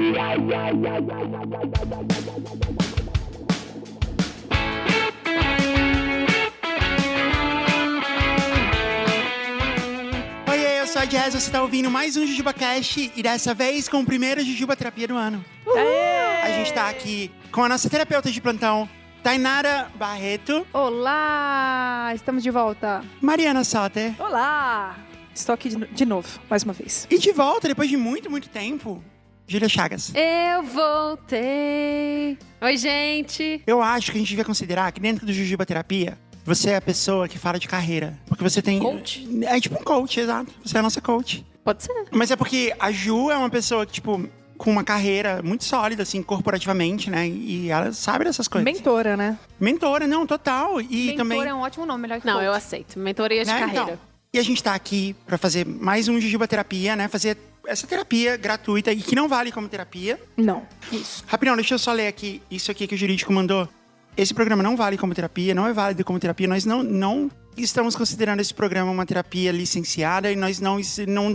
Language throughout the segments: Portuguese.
Oi, eu sou a Jazz, você tá ouvindo mais um JujubaCast e dessa vez com o primeiro Jujuba Terapia do ano. A gente tá aqui com a nossa terapeuta de plantão, Tainara Barreto. Olá! Estamos de volta. Mariana Soter. Olá! Estou aqui de novo, mais uma vez. E de volta, depois de muito, muito tempo, Júlia Chagas. Eu voltei. Oi, gente. Eu acho que a gente devia considerar que dentro do Jujuba Terapia, você é a pessoa que fala de carreira. Porque você tem... Coach? É tipo um coach, exato. Você é a nossa coach. Pode ser. Mas é porque a Ju é uma pessoa que, tipo, com uma carreira muito sólida, assim, corporativamente, né? E ela sabe dessas coisas. Mentora, né? Mentora, não, total. E Mentor também... é um ótimo nome, melhor que Não, coach. eu aceito. Mentoria de né, carreira. então. E a gente tá aqui pra fazer mais um Jujuba Terapia, né? Fazer essa terapia gratuita e que não vale como terapia. Não. Isso. Rapidão, deixa eu só ler aqui isso aqui que o jurídico mandou. Esse programa não vale como terapia, não é válido como terapia. Nós não estamos considerando esse programa uma terapia licenciada e nós não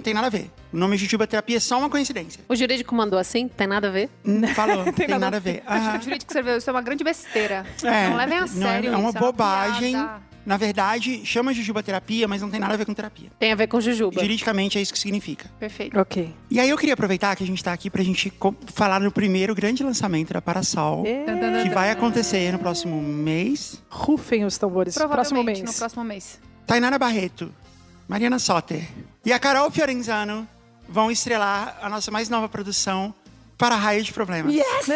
tem nada a ver. O nome Jujuba Terapia é só uma coincidência. O jurídico mandou assim? Tem nada a ver? Falou, tem nada a ver. Aham. O jurídico escreveu, isso é uma grande besteira. É, Não levem a sério é uma isso, bobagem. piada. Na verdade, chama Jujuba Terapia, mas não tem nada a ver com terapia. Tem a ver com Jujuba. Juridicamente é isso que significa. Perfeito. Ok. E aí eu queria aproveitar que a gente tá aqui pra gente falar no primeiro grande lançamento da Parasol, que vai acontecer no próximo mês. Rufem os tambores. Próximo mês. No próximo mês. Tainara Barreto, Mariana Soter e a Carol Fiorenzano vão estrelar a nossa mais nova produção, Para Raio de Problemas. Yes!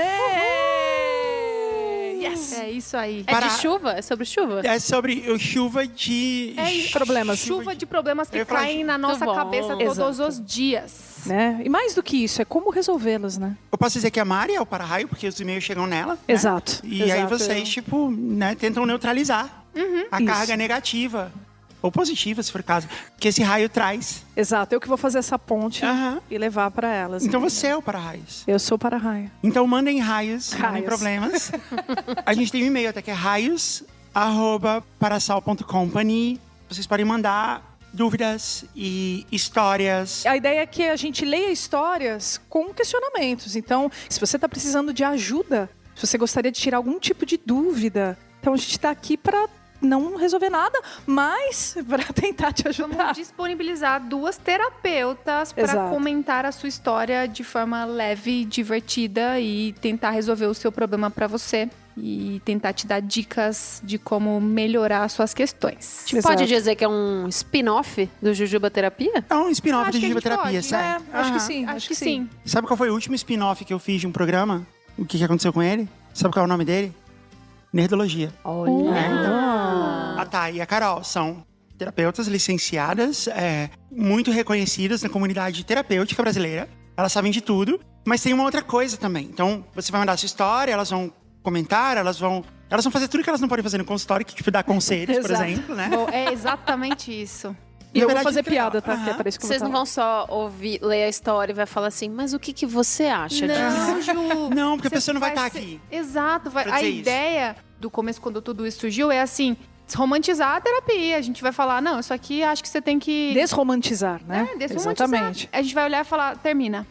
É isso aí. É de chuva? É sobre chuva? É sobre chuva de... Problemas. Chuva de problemas que Eu ia falar caem na nossa bom. cabeça todos Exato. os dias. Né? E mais do que isso, é como resolvê-los, né? Eu posso dizer que a Mari é o para-raio, porque os e-mails chegam nela. Né? Exato. E aí Exato. vocês, tipo, né, tentam neutralizar a Isso. carga negativa. Ou positiva, se for o caso, que esse raio traz. Exato. Eu que vou fazer essa ponte Aham. e levar pra elas. Então entendeu? você é o para-raios. Eu sou para-raio. Então mandem raios, mandem Raios. problemas. A gente tem um e-mail até que é raios@parasol.company. Vocês podem mandar dúvidas e histórias. A ideia é que a gente leia histórias com questionamentos. Então, se você está precisando de ajuda, se você gostaria de tirar algum tipo de dúvida, então a gente está aqui para não resolver nada, mas para tentar te ajudar. Vamos disponibilizar 2 terapeutas para Exato. comentar a sua história de forma leve, divertida e tentar resolver o seu problema para você. E tentar te dar dicas de como melhorar suas questões. Tipo, pode dizer que é um spin-off do Jujuba Terapia? É um spin-off Acho de que a gente Jujuba-terapia, pode, sério. Acho que Aham. sim. Acho que sim. Sabe qual foi o último spin-off que eu fiz de um programa? O que aconteceu com ele? Sabe qual é o nome dele? Nerdologia. Olha. A Thay e a Carol são terapeutas licenciadas, muito reconhecidas na comunidade terapêutica brasileira. Elas sabem de tudo, mas tem uma outra coisa também. Então, você vai mandar a sua história, elas vão comentar, elas vão fazer tudo que elas não podem fazer no consultório, que tipo, dar conselhos, por Exato. exemplo, né? Bom, é exatamente isso. E Na eu vou verdade, fazer que legal. piada, tá? Que é Aham. para isso que eu Vocês vou não falar. vão só ouvir, ler a história e vai falar assim, mas o que você acha disso? Não, Ju. Não, porque a Você pessoa não vai estar ser- aqui. Exato. pra A dizer isso. ideia do começo, quando tudo isso surgiu, é assim, romantizar a terapia. A gente vai falar, não, isso aqui acho que você tem que... Desromantizar, né? Desromantizar. Exatamente. A gente vai olhar e falar, termina.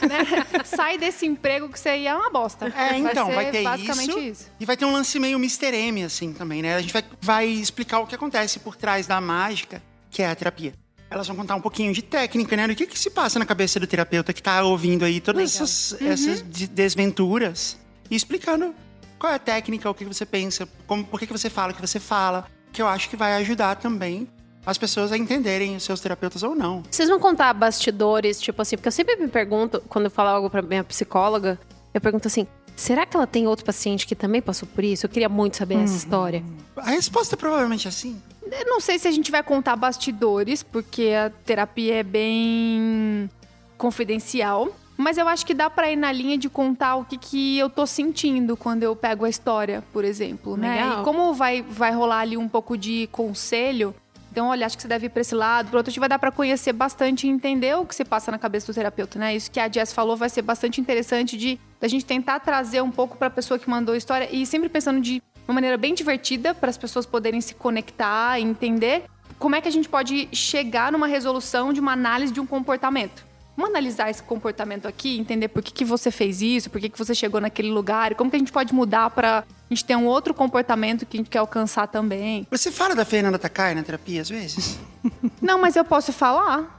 Né? Sai desse emprego que você ia, é uma bosta. Então, ser vai ter basicamente isso. E vai ter um lance meio Mr. M, assim, também, né? A gente vai explicar o que acontece por trás da mágica, que é a terapia. Elas vão contar um pouquinho de técnica, né? Do que se passa na cabeça do terapeuta que tá ouvindo aí todas essas desventuras. E explicando qual é a técnica, o que você pensa, por que você fala o que você fala. Que eu acho que vai ajudar também as pessoas a entenderem os seus terapeutas ou não. Vocês vão contar bastidores, tipo assim, porque eu sempre me pergunto, quando eu falo algo pra minha psicóloga, eu pergunto assim, será que ela tem outro paciente que também passou por isso? Eu queria muito saber essa história. A resposta é provavelmente assim. Eu não sei se a gente vai contar bastidores, porque a terapia é bem confidencial. Mas eu acho que dá pra ir na linha de contar o que eu tô sentindo quando eu pego a história, por exemplo, né? Legal. E como vai rolar ali um pouco de conselho, então, olha, acho que você deve ir pra esse lado, pro outro, a gente vai dar pra conhecer bastante e entender o que se passa na cabeça do terapeuta, né? Isso que a Jess falou vai ser bastante interessante da gente tentar trazer um pouco pra pessoa que mandou a história e sempre pensando de uma maneira bem divertida para as pessoas poderem se conectar e entender como é que a gente pode chegar numa resolução de uma análise de um comportamento. vamos analisar esse comportamento aqui, entender por que você fez isso, por que você chegou naquele lugar, e como que a gente pode mudar pra gente ter um outro comportamento que a gente quer alcançar também. Você fala da Fernanda Takai na terapia, às vezes? Não, mas eu posso falar.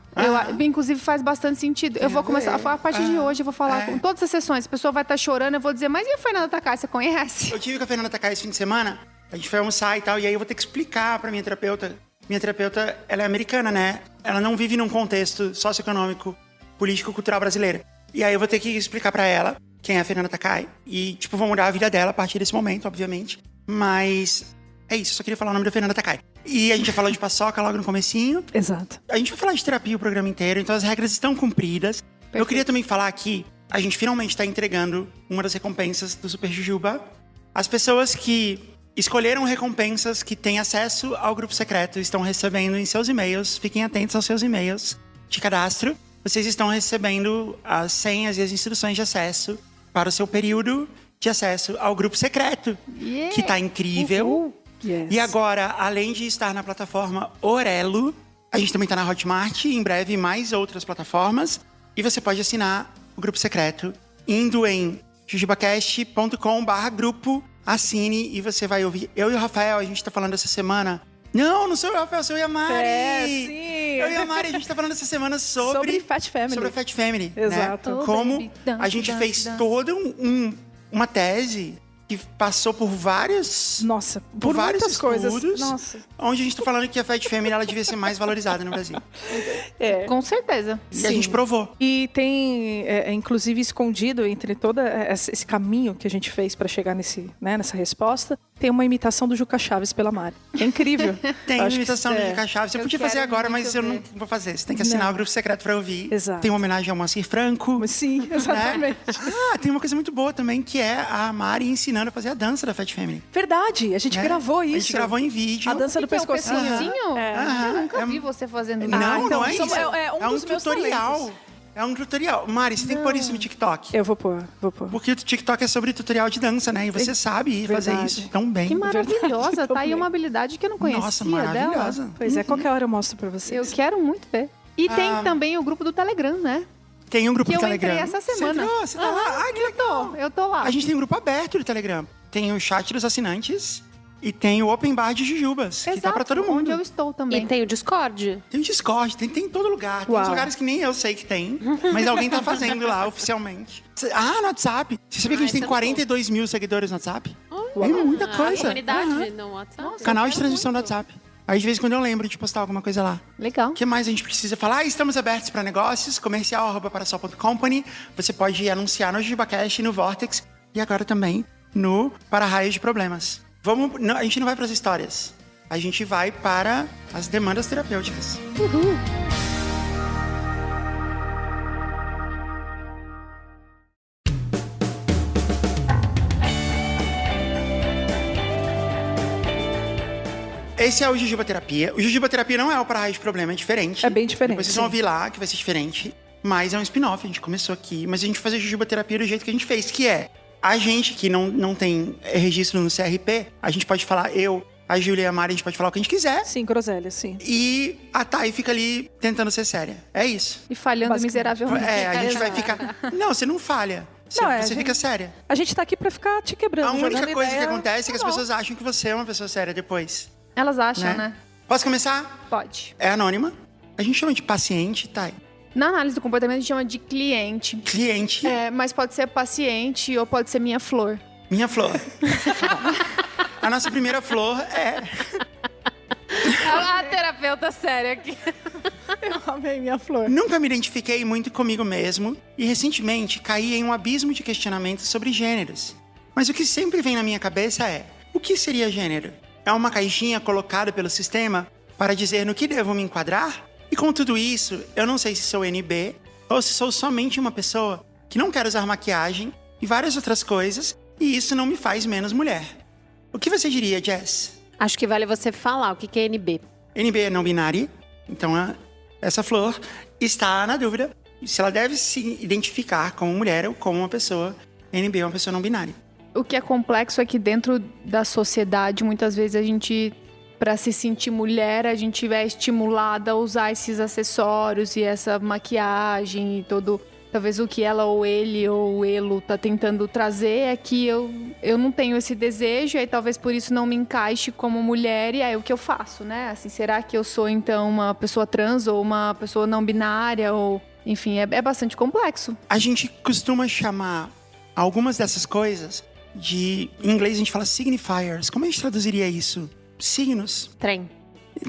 Inclusive faz bastante sentido. Eu vou começar a partir de hoje, eu vou falar com todas as sessões. A pessoa vai estar chorando, eu vou dizer, mas e a Fernanda Takai, você conhece? Eu tive com a Fernanda Takai esse fim de semana, a gente foi almoçar e tal, e aí eu vou ter que explicar pra minha terapeuta. Minha terapeuta, ela é americana, né? Ela não vive num contexto socioeconômico, político-cultural brasileiro. E aí eu vou ter que explicar pra ela quem é a Fernanda Takai. E, vou mudar a vida dela a partir desse momento, obviamente. Mas é isso, eu só queria falar o nome da Fernanda Takai. E a gente já falou de paçoca logo no comecinho. Exato. A gente vai falar de terapia o programa inteiro, então as regras estão cumpridas. Perfeito. Eu queria também falar aqui, a gente finalmente está entregando uma das recompensas do Super Jujuba. As pessoas que escolheram recompensas que têm acesso ao grupo secreto estão recebendo em seus e-mails. Fiquem atentos aos seus e-mails de cadastro. Vocês estão recebendo as senhas e as instruções de acesso para o seu período de acesso ao grupo secreto, que tá incrível. Yes. E agora, além de estar na plataforma Orelo, a gente também tá na Hotmart, em breve mais outras plataformas. E você pode assinar o grupo secreto indo em jujubacast.com/grupo, assine e você vai ouvir. Eu e o Rafael, a gente tá falando essa semana... Não sou eu, Rafael, sou eu e a Mari. Sim. Eu e a Mari, a gente tá falando essa semana Sobre Fat Family. Sobre a Fat Family. Exato. Né? Oh, Como baby, dance, a gente dance, fez dance. toda uma tese que passou por vários... Nossa, Por por vários muitas coisas. estudos. Nossa. Onde a gente tá falando que a Fat Family ela devia ser mais valorizada no Brasil. É. Com certeza. E a gente provou. E tem, inclusive, escondido entre todo esse caminho que a gente fez para chegar nessa resposta, tem uma imitação do Juca Chaves pela Mari. É incrível. Tem Eu a acho que imitação do Juca Chaves. Você Eu podia fazer quero agora, muito mas eu não ver. vou fazer. Você tem que assinar Não. o grupo secreto pra ouvir. Exato. Tem uma homenagem ao Moacir Franco. Sim, exatamente. Tem uma coisa muito boa também, que é a Mari ensinando a fazer a dança da Fat Family. Verdade, a gente né? gravou isso. A gente gravou em vídeo. A dança do Que é o pescocinho. pescocinho? Aham. Eu nunca É- vi você fazendo isso. Não, então, não é isso isso. é um dos meus tutorial. talentos. É um tutorial. Mari, você tem que pôr isso no TikTok. Eu vou pôr. Porque o TikTok é sobre tutorial de dança, né? E você sabe fazer Verdade. isso tão bem. Que maravilhosa. Verdade, Tá aí também. uma habilidade que eu não conhecia Nossa, maravilhosa. dela. Pois é, qualquer hora eu mostro pra vocês. Eu quero muito ver. E tem também o grupo do Telegram, né? Tem um grupo Que do eu Telegram. entrei essa semana. Você entrou? Você tá lá? Ai, que legal. Eu tô lá. A gente tem um grupo aberto do Telegram. Tem o chat dos assinantes e tem o Open Bar de Jujubas, que tá pra todo mundo. Onde eu estou também. E tem o Discord? Tem o Discord, tem em todo lugar. Tem uns Uau. lugares que nem eu sei que tem, mas alguém tá fazendo lá oficialmente. No WhatsApp. Você sabia que a gente tem 42 mil seguidores no WhatsApp? É muita A coisa. comunidade Aham. no WhatsApp? Nossa. Canal eu de quero transmissão do muito. WhatsApp. Aí de vez em quando eu lembro de postar alguma coisa lá. Legal. O que mais a gente precisa falar? Estamos abertos para negócios, comercial@parasol.company. Você pode anunciar no JujubaCast, no Vortex e agora também no Para-Raios de Problemas. A gente não vai para as histórias. A gente vai para as demandas terapêuticas. Esse é o Jujuba Terapia. O Jujuba Terapia não é o Para-Raios de Problema, é diferente. É bem diferente, Depois vocês vão sim. ouvir lá, que vai ser diferente. Mas é um spin-off, a gente começou aqui. Mas a gente vai fazer Jujuba Terapia do jeito que a gente fez, que é... A gente que não tem registro no CRP, a gente pode falar, a Júlia e a Mari, a gente pode falar o que a gente quiser. Sim, groselha, sim. E a Thay fica ali tentando ser séria. É isso. E falhando Basicamente. miseravelmente. A gente vai ficar... Não, você não falha. Você, Não, você a gente- fica séria. A gente tá aqui pra ficar te quebrando. A única jogando coisa que ideia. acontece é que as Tá bom. pessoas acham que você é uma pessoa séria depois. Elas acham, né? Posso começar? Pode. É anônima. A gente chama de paciente, Thay. Na análise do comportamento, a gente chama de cliente. Cliente, Mas pode ser paciente ou pode ser minha flor. minha flor. Tá bom. A nossa primeira flor é... A terapeuta séria aqui. Eu amei minha flor. Nunca me identifiquei muito comigo mesmo e recentemente caí em um abismo de questionamentos sobre gêneros. Mas o que sempre vem na minha cabeça é: o que seria gênero? É uma caixinha colocada pelo sistema para dizer no que devo me enquadrar? E com tudo isso, eu não sei se sou NB ou se sou somente uma pessoa que não quer usar maquiagem e várias outras coisas, e isso não me faz menos mulher. O que você diria, Jess? Acho que vale você falar o que é NB. NB é não binária, então essa flor está na dúvida se ela deve se identificar como mulher ou como uma pessoa. NB é uma pessoa não binária. O que é complexo é que dentro da sociedade, muitas vezes a gente pra se sentir mulher, a gente é estimulada a usar esses acessórios e essa maquiagem e todo... Talvez o que ela ou ele ou elo tá tentando trazer é que eu não tenho esse desejo, e aí talvez por isso não me encaixe como mulher, e aí o que eu faço, né? Assim, será que eu sou então uma pessoa trans ou uma pessoa não binária? Ou, enfim, é bastante complexo. A gente costuma chamar algumas dessas coisas de... Em inglês a gente fala signifiers. Como a gente traduziria isso? Signos. Trem.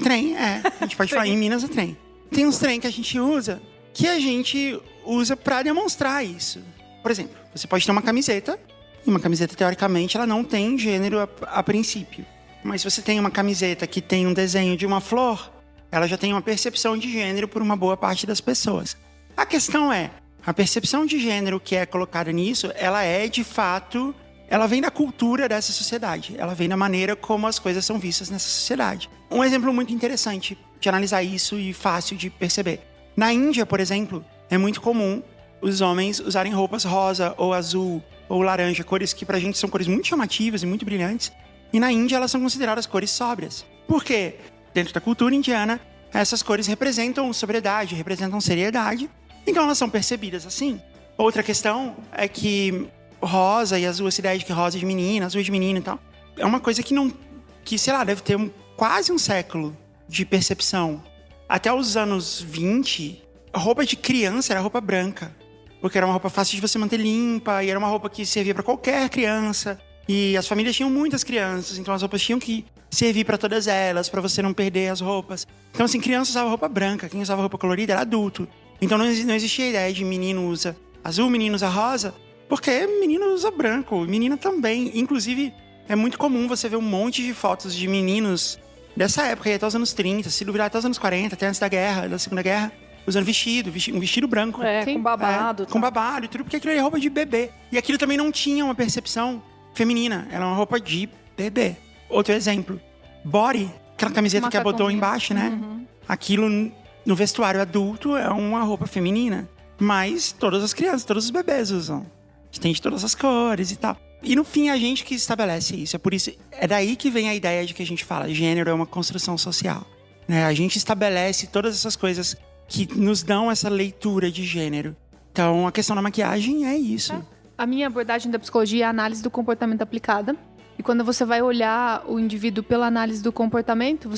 Trem, A gente pode falar, em Minas é trem. Tem uns trem que a gente usa que a gente usa pra demonstrar isso. Por exemplo, você pode ter uma camiseta, e uma camiseta, teoricamente, ela não tem gênero a princípio. Mas se você tem uma camiseta que tem um desenho de uma flor, ela já tem uma percepção de gênero por uma boa parte das pessoas. A questão é, a percepção de gênero que é colocada nisso, ela é, de fato, ela vem da cultura dessa sociedade. Ela vem da maneira como as coisas são vistas nessa sociedade. Um exemplo muito interessante de analisar isso e fácil de perceber. Na Índia, por exemplo, é muito comum os homens usarem roupas rosa ou azul ou laranja, cores que pra gente são cores muito chamativas e muito brilhantes. E na Índia elas são consideradas cores sóbrias. Por quê? Dentro da cultura indiana, essas cores representam sobriedade, representam seriedade. Então elas são percebidas assim. Outra questão é que rosa e azul, essa ideia de que rosa é de menina, azul é de menino e tal, é uma coisa que sei lá, deve ter quase um século de percepção. Até os anos 20, a roupa de criança era roupa branca. Porque era uma roupa fácil de você manter limpa, e era uma roupa que servia para qualquer criança. E as famílias tinham muitas crianças, então as roupas tinham que servir para todas elas, para você não perder as roupas. Então, assim, criança usava roupa branca, quem usava roupa colorida era adulto. Então não existia a ideia de menino usa azul, menino usa rosa, porque menino usa branco, menina também. Inclusive, é muito comum você ver um monte de fotos de meninos dessa época, aí até os anos 30, se duvidar até os anos 40, até antes da guerra, da Segunda Guerra, usando um vestido branco. Sim. Com babado. Com babado e tudo, porque aquilo era roupa de bebê. E aquilo também não tinha uma percepção feminina, era uma roupa de bebê. Outro exemplo, body, aquela camiseta que abotou embaixo, né? Uhum. Aquilo no vestuário adulto é uma roupa feminina, mas todas as crianças, todos os bebês usam. Tem de todas as cores e tal. E no fim, a gente que estabelece isso. É daí que vem a ideia de que a gente fala, gênero é uma construção social, né? A gente estabelece todas essas coisas que nos dão essa leitura de gênero. Então, a questão da maquiagem é isso. A minha abordagem da psicologia é a análise do comportamento aplicada. E quando você vai olhar o indivíduo pela análise do comportamento,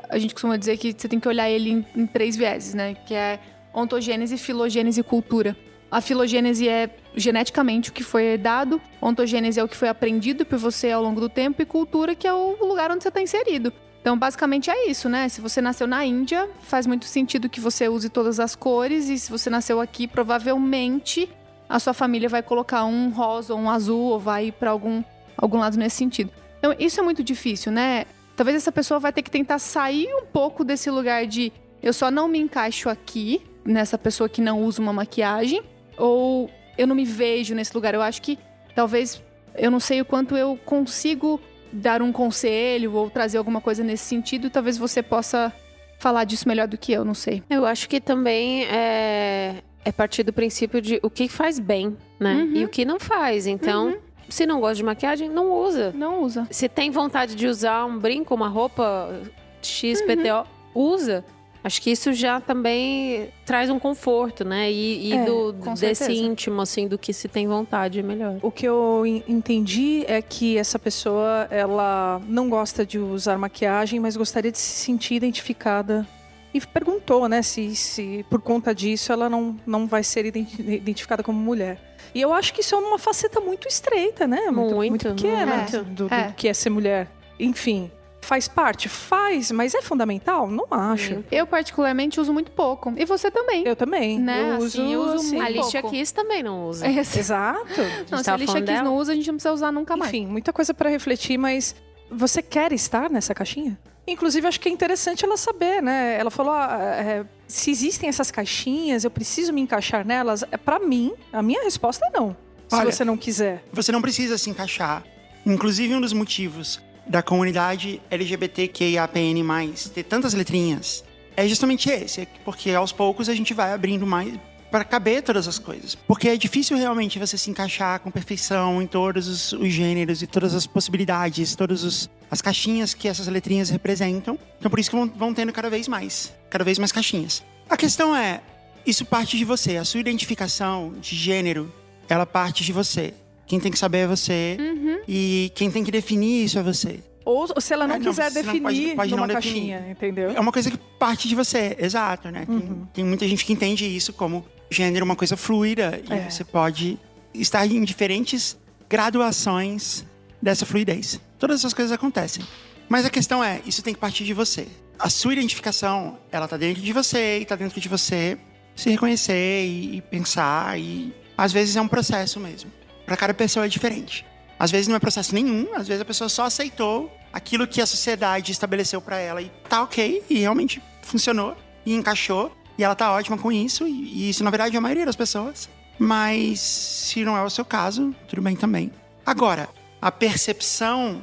a gente costuma dizer que você tem que olhar ele em 3 vieses, né? Que é ontogênese, filogênese e cultura. A filogênese é geneticamente o que foi herdado, ontogênese é o que foi aprendido por você ao longo do tempo, e cultura, que é o lugar onde você está inserido. Então, basicamente é isso, né? Se você nasceu na Índia, faz muito sentido que você use todas as cores, e se você nasceu aqui, provavelmente a sua família vai colocar um rosa ou um azul, ou vai para algum lado nesse sentido. Então, isso é muito difícil, né? Talvez essa pessoa vai ter que tentar sair um pouco desse lugar de eu só não me encaixo aqui, nessa pessoa que não usa uma maquiagem, ou eu não me vejo nesse lugar. Eu acho que talvez, eu não sei o quanto eu consigo dar um conselho ou trazer alguma coisa nesse sentido. Talvez você possa falar disso melhor do que eu, não sei. Eu acho que também é partir do princípio de o que faz bem, né? Uhum. E o que não faz. Então, se não gosta de maquiagem, não usa. Não usa. Se tem vontade de usar um brinco, uma roupa XPTO, usa. Acho que isso já também traz um conforto, né? E desse certeza. íntimo, assim, do que se tem vontade, é melhor. O que eu entendi é que essa pessoa, ela não gosta de usar maquiagem, mas gostaria de se sentir identificada. E perguntou, né, se por conta disso ela não vai ser identificada como mulher. E eu acho que isso é uma faceta muito estreita, né? Muito pequena do que é ser mulher. Enfim, faz parte? Faz, mas é fundamental? Não acho. Eu, particularmente, uso muito pouco. E você também. Eu também. Né? Eu Assim, uso assim, muito A Alicia pouco. Keys também não usa. Exato. Não, se tava a Alicia falando Keys dela. não usa, a gente não precisa usar nunca mais. Enfim, muita coisa para refletir, mas você quer estar nessa caixinha? Inclusive, acho que é interessante ela saber, né? Ela falou, se existem essas caixinhas, eu preciso me encaixar nelas. Para mim, a minha resposta é não. Olha, se você não quiser. Você não precisa se encaixar. Inclusive, um dos motivos da comunidade LGBTQIAPN+, ter tantas letrinhas, é justamente esse. Porque aos poucos a gente vai abrindo mais para caber todas as coisas. Porque é difícil realmente você se encaixar com perfeição em todos os gêneros e todas as possibilidades, todas as caixinhas que essas letrinhas representam. Então por isso que vão tendo cada vez mais caixinhas. A questão é, isso parte de você. A sua identificação de gênero, ela parte de você. Quem tem que saber é você. E quem tem que definir isso é você. Ou se ela não quiser você não definir pode numa não definir. caixinha, entendeu? É uma coisa que parte de você, exato, né? Tem muita gente que entende isso como gênero uma coisa fluida. E você pode estar em diferentes graduações dessa fluidez. Todas essas coisas acontecem. Mas a questão é, isso tem que partir de você. A sua identificação, ela tá dentro de você, e tá dentro de você se reconhecer e pensar. E às vezes é um processo mesmo. Pra cada pessoa é diferente. Às vezes não é processo nenhum, às vezes a pessoa só aceitou aquilo que a sociedade estabeleceu pra ela e tá ok, e realmente funcionou, e encaixou, e ela tá ótima com isso, e isso na verdade é a maioria das pessoas. Mas se não é o seu caso, tudo bem também. Agora, a percepção,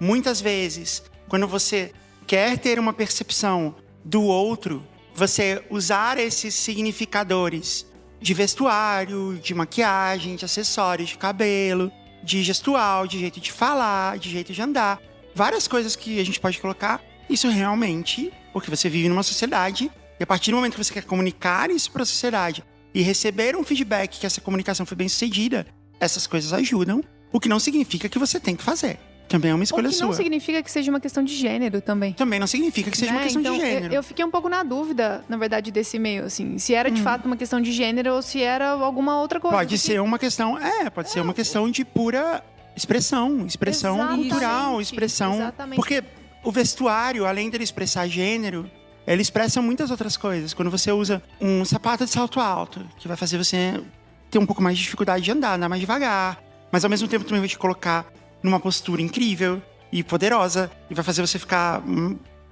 muitas vezes, quando você quer ter uma percepção do outro, você usar esses significadores de vestuário, de maquiagem, de acessórios, de cabelo, de gestual, de jeito de falar, de jeito de andar. Várias coisas que a gente pode colocar. Isso realmente, porque você vive numa sociedade, e a partir do momento que você quer comunicar isso para a sociedade e receber um feedback que essa comunicação foi bem sucedida, essas coisas ajudam, o que não significa que você tem que fazer. Também é uma escolha O que sua. não significa que seja uma questão de gênero também. Também não significa que seja uma questão Então, de gênero. Eu fiquei um pouco na dúvida, na verdade, desse meio, assim. Se era de fato uma questão de gênero ou se era alguma outra coisa. Pode ser uma questão... pode ser uma questão de pura expressão Exatamente, cultural, expressão... exatamente. Porque o vestuário, além dele expressar gênero, ele expressa muitas outras coisas. Quando você usa um sapato de salto alto, que vai fazer você ter um pouco mais de dificuldade de andar mais devagar, mas ao mesmo tempo também vai te colocar numa postura incrível e poderosa, e vai fazer você ficar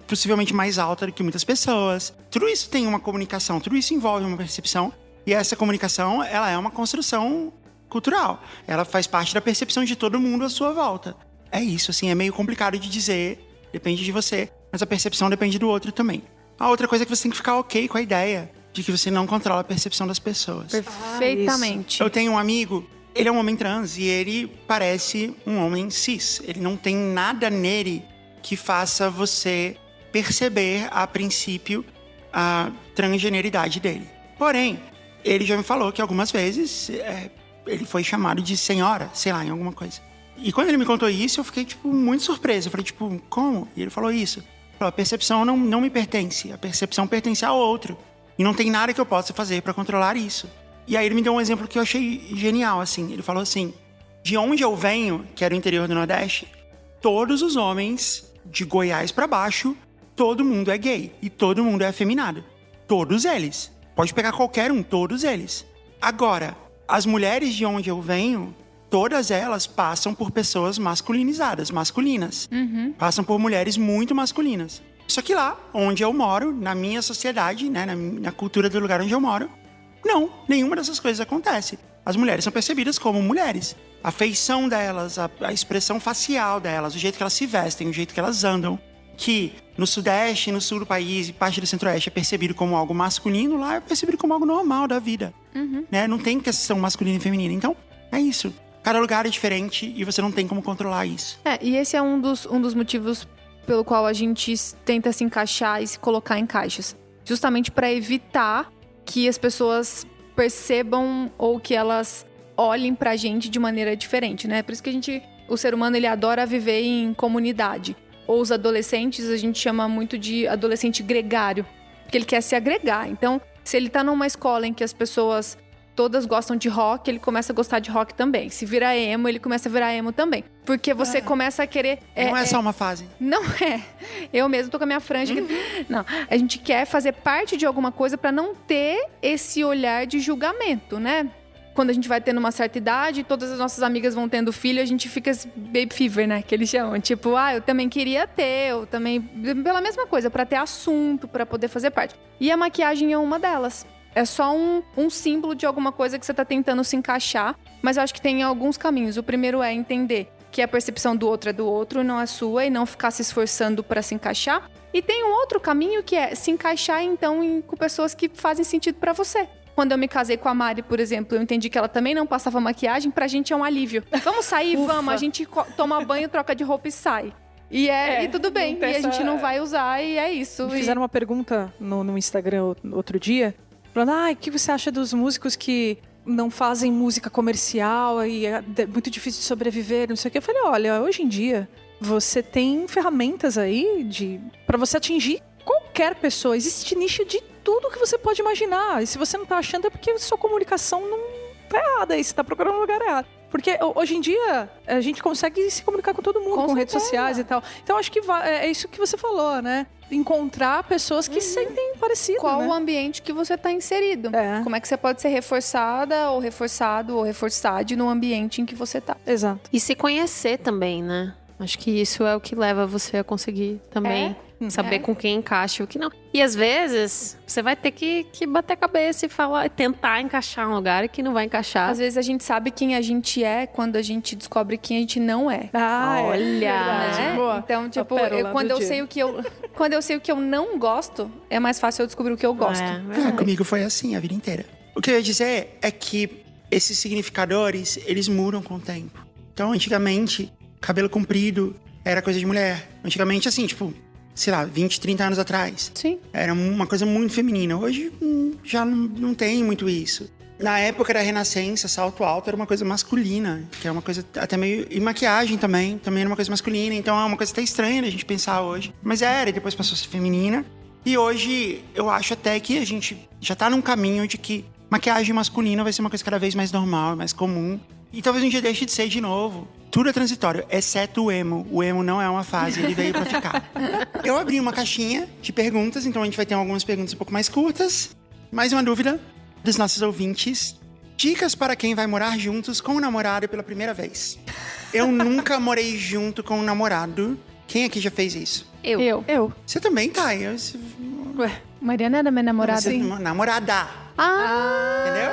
possivelmente mais alta do que muitas pessoas. Tudo isso tem uma comunicação, tudo isso envolve uma percepção, e essa comunicação, ela é uma construção cultural. Ela faz parte da percepção de todo mundo à sua volta. É isso, assim, é meio complicado de dizer, depende de você, mas a percepção depende do outro também. A outra coisa é que você tem que ficar ok com a ideia de que você não controla a percepção das pessoas. Perfeitamente. Eu tenho um amigo, ele é um homem trans e ele parece um homem cis. Ele não tem nada nele que faça você perceber, a princípio, a transgeneridade dele. Porém, ele já me falou que algumas vezes ele foi chamado de senhora, sei lá, em alguma coisa. E quando ele me contou isso, eu fiquei, muito surpreso. Eu falei, como? E ele falou isso. Ele falou, a percepção não me pertence. A percepção pertence ao outro. E não tem nada que eu possa fazer para controlar isso. E aí ele me deu um exemplo que eu achei genial, assim. Ele falou assim, de onde eu venho, que era o interior do Nordeste, todos os homens de Goiás para baixo, todo mundo é gay. E todo mundo é afeminado. Todos eles. Pode pegar qualquer um, todos eles. Agora, as mulheres de onde eu venho, todas elas passam por pessoas masculinizadas, masculinas. Passam por mulheres muito masculinas. Só que lá, onde eu moro, na minha sociedade, né, na cultura do lugar onde eu moro, não, nenhuma dessas coisas acontece. As mulheres são percebidas como mulheres. A feição delas, a expressão facial delas, o jeito que elas se vestem, o jeito que elas andam, que no Sudeste, no Sul do país e parte do Centro-Oeste é percebido como algo masculino, lá é percebido como algo normal da vida. Né? Não tem questão masculina e feminina. Então, é isso. Cada lugar é diferente e você não tem como controlar isso. E esse é um dos motivos pelo qual a gente tenta se encaixar e se colocar em caixas. Justamente para evitar que as pessoas percebam ou que elas olhem pra gente de maneira diferente, né? Por isso que o ser humano, ele adora viver em comunidade. Ou os adolescentes, a gente chama muito de adolescente gregário, porque ele quer se agregar. Então, se ele tá numa escola em que as pessoas todas gostam de rock, ele começa a gostar de rock também. Se vira emo, ele começa a virar emo também. Porque você começa a querer... Não é só uma fase. Não é. Eu mesmo tô com a minha franja. Não, a gente quer fazer parte de alguma coisa pra não ter esse olhar de julgamento, né? Quando a gente vai tendo uma certa idade, todas as nossas amigas vão tendo filho, a gente fica baby fever, né? Que eles chamam. Tipo, eu também queria ter, eu também... Pela mesma coisa, pra ter assunto, pra poder fazer parte. E a maquiagem é uma delas. É só um símbolo de alguma coisa que você tá tentando se encaixar, mas eu acho que tem alguns caminhos. O primeiro é entender que a percepção do outro é do outro, não é sua, e não ficar se esforçando para se encaixar. E tem um outro caminho que é se encaixar, então, com pessoas que fazem sentido para você. Quando eu me casei com a Mari, por exemplo, eu entendi que ela também não passava maquiagem, pra gente é um alívio. Vamos sair? Vamos. A gente toma banho, troca de roupa e sai. E tudo bem. E a gente não vai usar e é isso. Me fizeram uma pergunta no Instagram outro dia, falando, o que você acha dos músicos que não fazem música comercial e é muito difícil de sobreviver, não sei o que. Eu falei, olha, hoje em dia você tem ferramentas aí pra você atingir qualquer pessoa. Existe nicho de tudo que você pode imaginar. E se você não tá achando é porque sua comunicação não tá errada, aí você tá procurando um lugar errado. Porque hoje em dia a gente consegue se comunicar com todo mundo, com redes sociais e tal. Então acho que é isso que você falou, né? Encontrar pessoas que sentem parecido, Qual né? o ambiente que você está inserido. Como é que você pode ser reforçada ou reforçado ou reforçade no ambiente em que você tá. Exato. E se conhecer também, né? Acho que isso é o que leva você a conseguir também saber com quem encaixa e o que não. E às vezes, você vai ter que bater a cabeça e falar, tentar encaixar um lugar que não vai encaixar. Às vezes a gente sabe quem a gente é quando a gente descobre quem a gente não é. Olha! Né? Boa. Então, tipo, A pérola quando do eu dia. sei quando eu sei o que eu não gosto, é mais fácil eu descobrir o que eu gosto. Comigo foi assim a vida inteira. O que eu ia dizer é que esses significadores, eles mudam com o tempo. Então, antigamente, cabelo comprido era coisa de mulher. Antigamente, assim, tipo, sei lá, 20, 30 anos atrás. Sim. Era uma coisa muito feminina. Hoje já não tem muito isso. Na época da Renascença, salto alto era uma coisa masculina, que é uma coisa até meio... E maquiagem também era uma coisa masculina. Então é uma coisa até estranha da gente pensar hoje. Mas era, e depois passou a ser feminina. E hoje eu acho até que a gente já tá num caminho de que maquiagem masculina vai ser uma coisa cada vez mais normal, mais comum. E talvez um dia deixe de ser de novo. Tudo é transitório, exceto o emo. O emo não é uma fase, ele veio pra ficar. Eu abri uma caixinha de perguntas, então a gente vai ter algumas perguntas um pouco mais curtas. Mais uma dúvida dos nossos ouvintes. Dicas para quem vai morar juntos com o namorado pela primeira vez. Eu nunca morei junto com um namorado. Quem aqui já fez isso? Eu. Você também, Thay. Ué, Mariana era minha namorada. Você, namorada. Entendeu?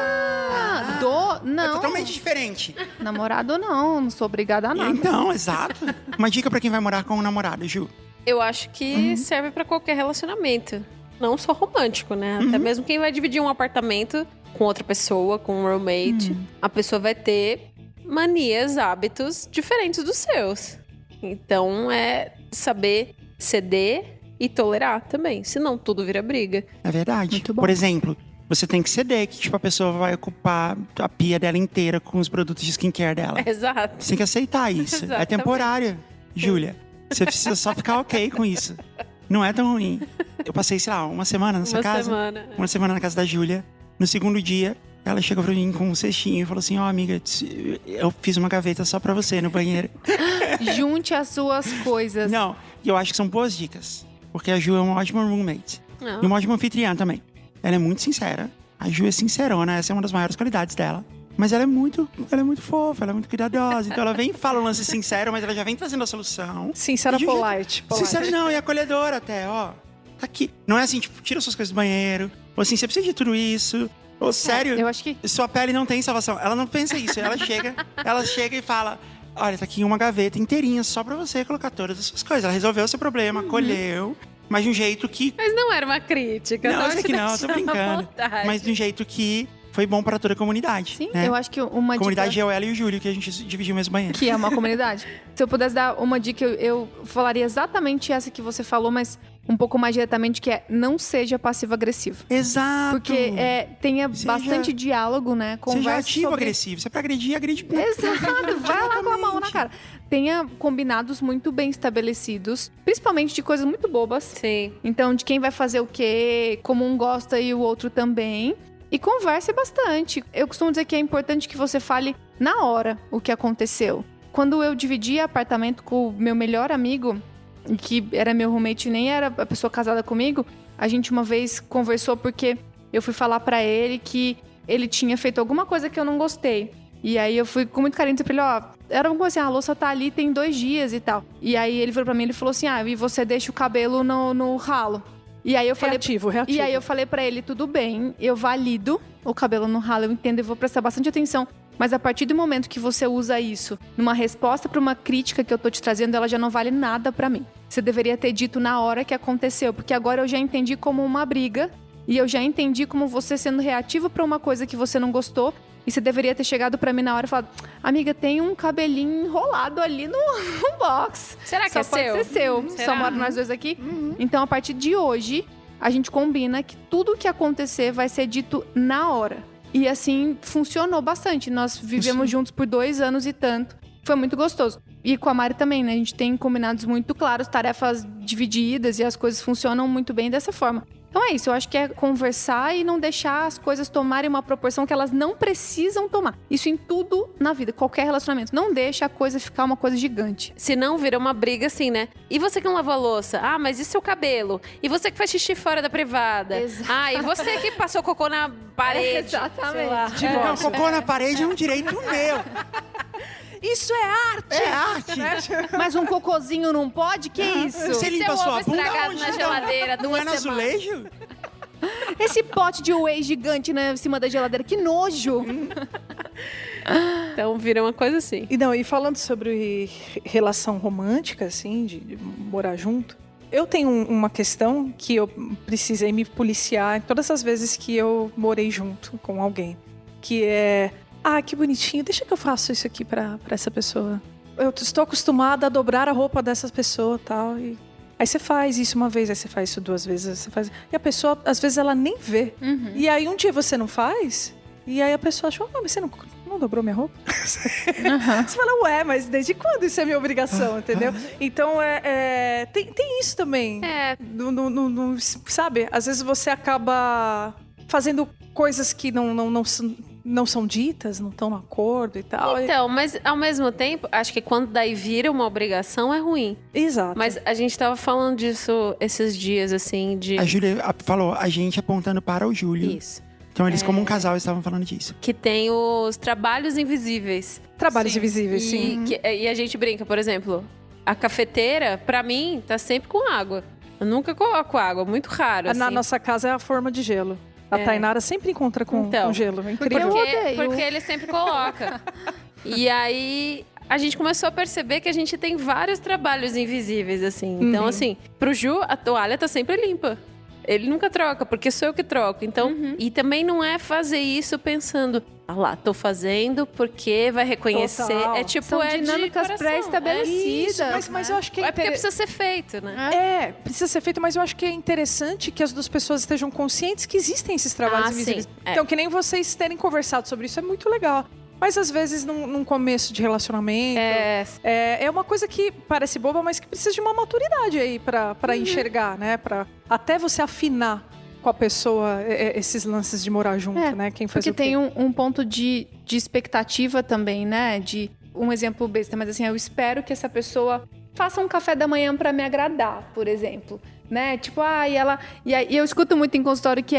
Não. É totalmente diferente. Namorado não sou obrigada a nada. Então, exato. Uma dica pra quem vai morar com um namorado, Ju. Eu acho que serve pra qualquer relacionamento. Não só romântico, né? Até mesmo quem vai dividir um apartamento com outra pessoa, com um roommate. A pessoa vai ter manias, hábitos diferentes dos seus. Então, é saber ceder e tolerar também. Senão, tudo vira briga. É verdade. Muito bom. Por exemplo, você tem que ceder que tipo, a pessoa vai ocupar a pia dela inteira com os produtos de skincare dela. Exato. Você tem que aceitar isso. É Exatamente. temporário, Júlia. Você precisa só ficar ok com isso. Não é tão ruim. Eu passei, sei lá, uma semana na sua casa. Uma semana na casa da Júlia. No segundo dia, ela chegou pra mim com um cestinho e falou assim, amiga, eu fiz uma gaveta só pra você no banheiro. Junte as suas coisas. Não, e eu acho que são boas dicas. Porque a Ju é uma ótima roommate. E uma ótima anfitriã também. Ela é muito sincera. A Ju é sincerona, essa é uma das maiores qualidades dela. Mas ela é muito fofa, ela é muito cuidadosa. Então ela vem e fala um lance sincero, mas ela já vem trazendo a solução. sincera, E Ju já- polite. Sincera não, e acolhedora até, ó. Tá aqui. Não é assim, tipo, tira suas coisas do banheiro. Ou assim, você precisa de tudo isso. Ou sério, Eu acho que sua pele não tem salvação. Ela não pensa isso. Ela chega e fala... Olha, tá aqui uma gaveta inteirinha só pra você colocar todas as suas coisas. Ela resolveu o seu problema, acolheu. Mas de um jeito que... Mas não era uma crítica. Não, eu eu tava sei te que não, eu tô deixando à brincando. vontade. Mas de um jeito que foi bom pra toda a comunidade. sim, né? eu acho que uma Comunidade dica... eu, ela e o Júlio, que a gente dividiu o mesmo banheiro. Que é uma comunidade. Se eu pudesse dar uma dica, eu falaria exatamente essa que você falou, mas um pouco mais diretamente, que é não seja passivo-agressivo. Exato. Porque tenha Seja- bastante diálogo, né? Seja Converse ativo, sobre... agressivo. Se é pra agredir, agride. Exato, vai lá com a mão na cara. Tenha combinados muito bem estabelecidos, principalmente de coisas muito bobas. Sim. Então, de quem vai fazer o quê, como um gosta e o outro também. E converse bastante. Eu costumo dizer que é importante que você fale na hora o que aconteceu. Quando eu dividi apartamento com o meu melhor amigo, que era meu roommate, nem era a pessoa casada comigo, a gente uma vez conversou porque eu fui falar pra ele que ele tinha feito alguma coisa que eu não gostei. E aí eu fui com muito carinho dizer pra ele, era alguma coisa assim, a louça tá ali tem 2 dias e tal. E aí ele virou pra mim, ele falou assim, e você deixa o cabelo no ralo. E aí eu falei... Reativo. E aí eu falei pra ele, tudo bem, eu valido o cabelo no ralo, eu entendo, eu vou prestar bastante atenção. Mas a partir do momento que você usa isso numa resposta pra uma crítica que eu tô te trazendo, ela já não vale nada pra mim. Você deveria ter dito na hora que aconteceu, porque agora eu já entendi como uma briga E eu já entendi como você sendo reativo pra uma coisa que você não gostou. E você deveria ter chegado pra mim na hora e falado: amiga, tem um cabelinho enrolado ali no box. Será que Só é pode seu? ser seu. Será? Só mora nós dois aqui. Então, a partir de hoje, a gente combina que tudo que acontecer vai ser dito na hora. E assim, funcionou bastante. Nós vivemos juntos por 2 anos e tanto. Foi muito gostoso. E com a Mari também, né? A gente tem combinados muito claros, tarefas divididas e as coisas funcionam muito bem dessa forma. Então é isso, eu acho que é conversar e não deixar as coisas tomarem uma proporção que elas não precisam tomar. Isso em tudo na vida, qualquer relacionamento. Não deixa a coisa ficar uma coisa gigante. Se não, vira uma briga assim, né? E você que não lava a louça? Ah, mas e seu cabelo? E você que faz xixi fora da privada? Exato. Ah, e você que passou cocô na parede? Exatamente. Sei lá. Não, cocô na parede é um direito meu. Isso é arte! É arte. Mas um cocôzinho não pode? Que isso? Você limpa Seu a sua ovo bunda estragado onde? na geladeira, Não é no 2 semanas. azulejo? Esse pote de whey gigante em cima da geladeira, que nojo! Então vira uma coisa assim. E falando sobre relação romântica, assim, de morar junto, eu tenho uma questão que eu precisei me policiar em todas as vezes que eu morei junto com alguém. Que é, que bonitinho, deixa que eu faço isso aqui pra essa pessoa. Eu estou acostumada a dobrar a roupa dessa pessoa e tal, e aí você faz isso uma vez, aí você faz isso 2 vezes, você faz... E a pessoa, às vezes, ela nem vê. E aí um dia você não faz, e aí a pessoa acha, mas você não dobrou minha roupa? Você fala, ué, mas desde quando isso é minha obrigação, entendeu? Então, tem isso também. Sabe? Às vezes você acaba fazendo coisas que não são ditas, não estão no acordo e tal. Então, mas ao mesmo tempo, acho que quando daí vira uma obrigação é ruim. Exato. Mas a gente tava falando disso esses dias, assim, de... A Júlia falou, a gente apontando para o Júlio. Isso. Então eles, como um casal, estavam falando disso. Que tem os trabalhos invisíveis. Trabalhos invisíveis, sim. E a gente brinca, por exemplo, a cafeteira, pra mim, tá sempre com água. Eu nunca coloco água, muito raro, Na assim. nossa casa é a forma de gelo. A Tainara sempre encontra com gelo. É incrível. Eu odeio. Porque ele sempre coloca. E aí, a gente começou a perceber que a gente tem vários trabalhos invisíveis, assim. Então, assim, pro Ju, a toalha tá sempre limpa. Ele nunca troca, porque sou eu que troco. Então, e também não é fazer isso pensando, tô fazendo porque vai reconhecer. Total. É tipo, São de dinâmicas coração. pré-estabelecidas. Isso, mas eu acho que É porque precisa ser feito, né? precisa ser feito, mas eu acho que é interessante que as 2 pessoas estejam conscientes que existem esses trabalhos invisíveis. Sim, Então, que nem vocês terem conversado sobre isso, é muito legal. Mas às vezes, num começo de relacionamento, é uma coisa que parece boba, mas que precisa de uma maturidade aí pra enxergar, né? Pra até você afinar com a pessoa esses lances de morar junto, né? Quem faz Porque o quê? tem um ponto de expectativa também, né? De um exemplo besta, mas assim, eu espero que essa pessoa faça um café da manhã pra me agradar, por exemplo, né? Tipo, e eu escuto muito em consultório que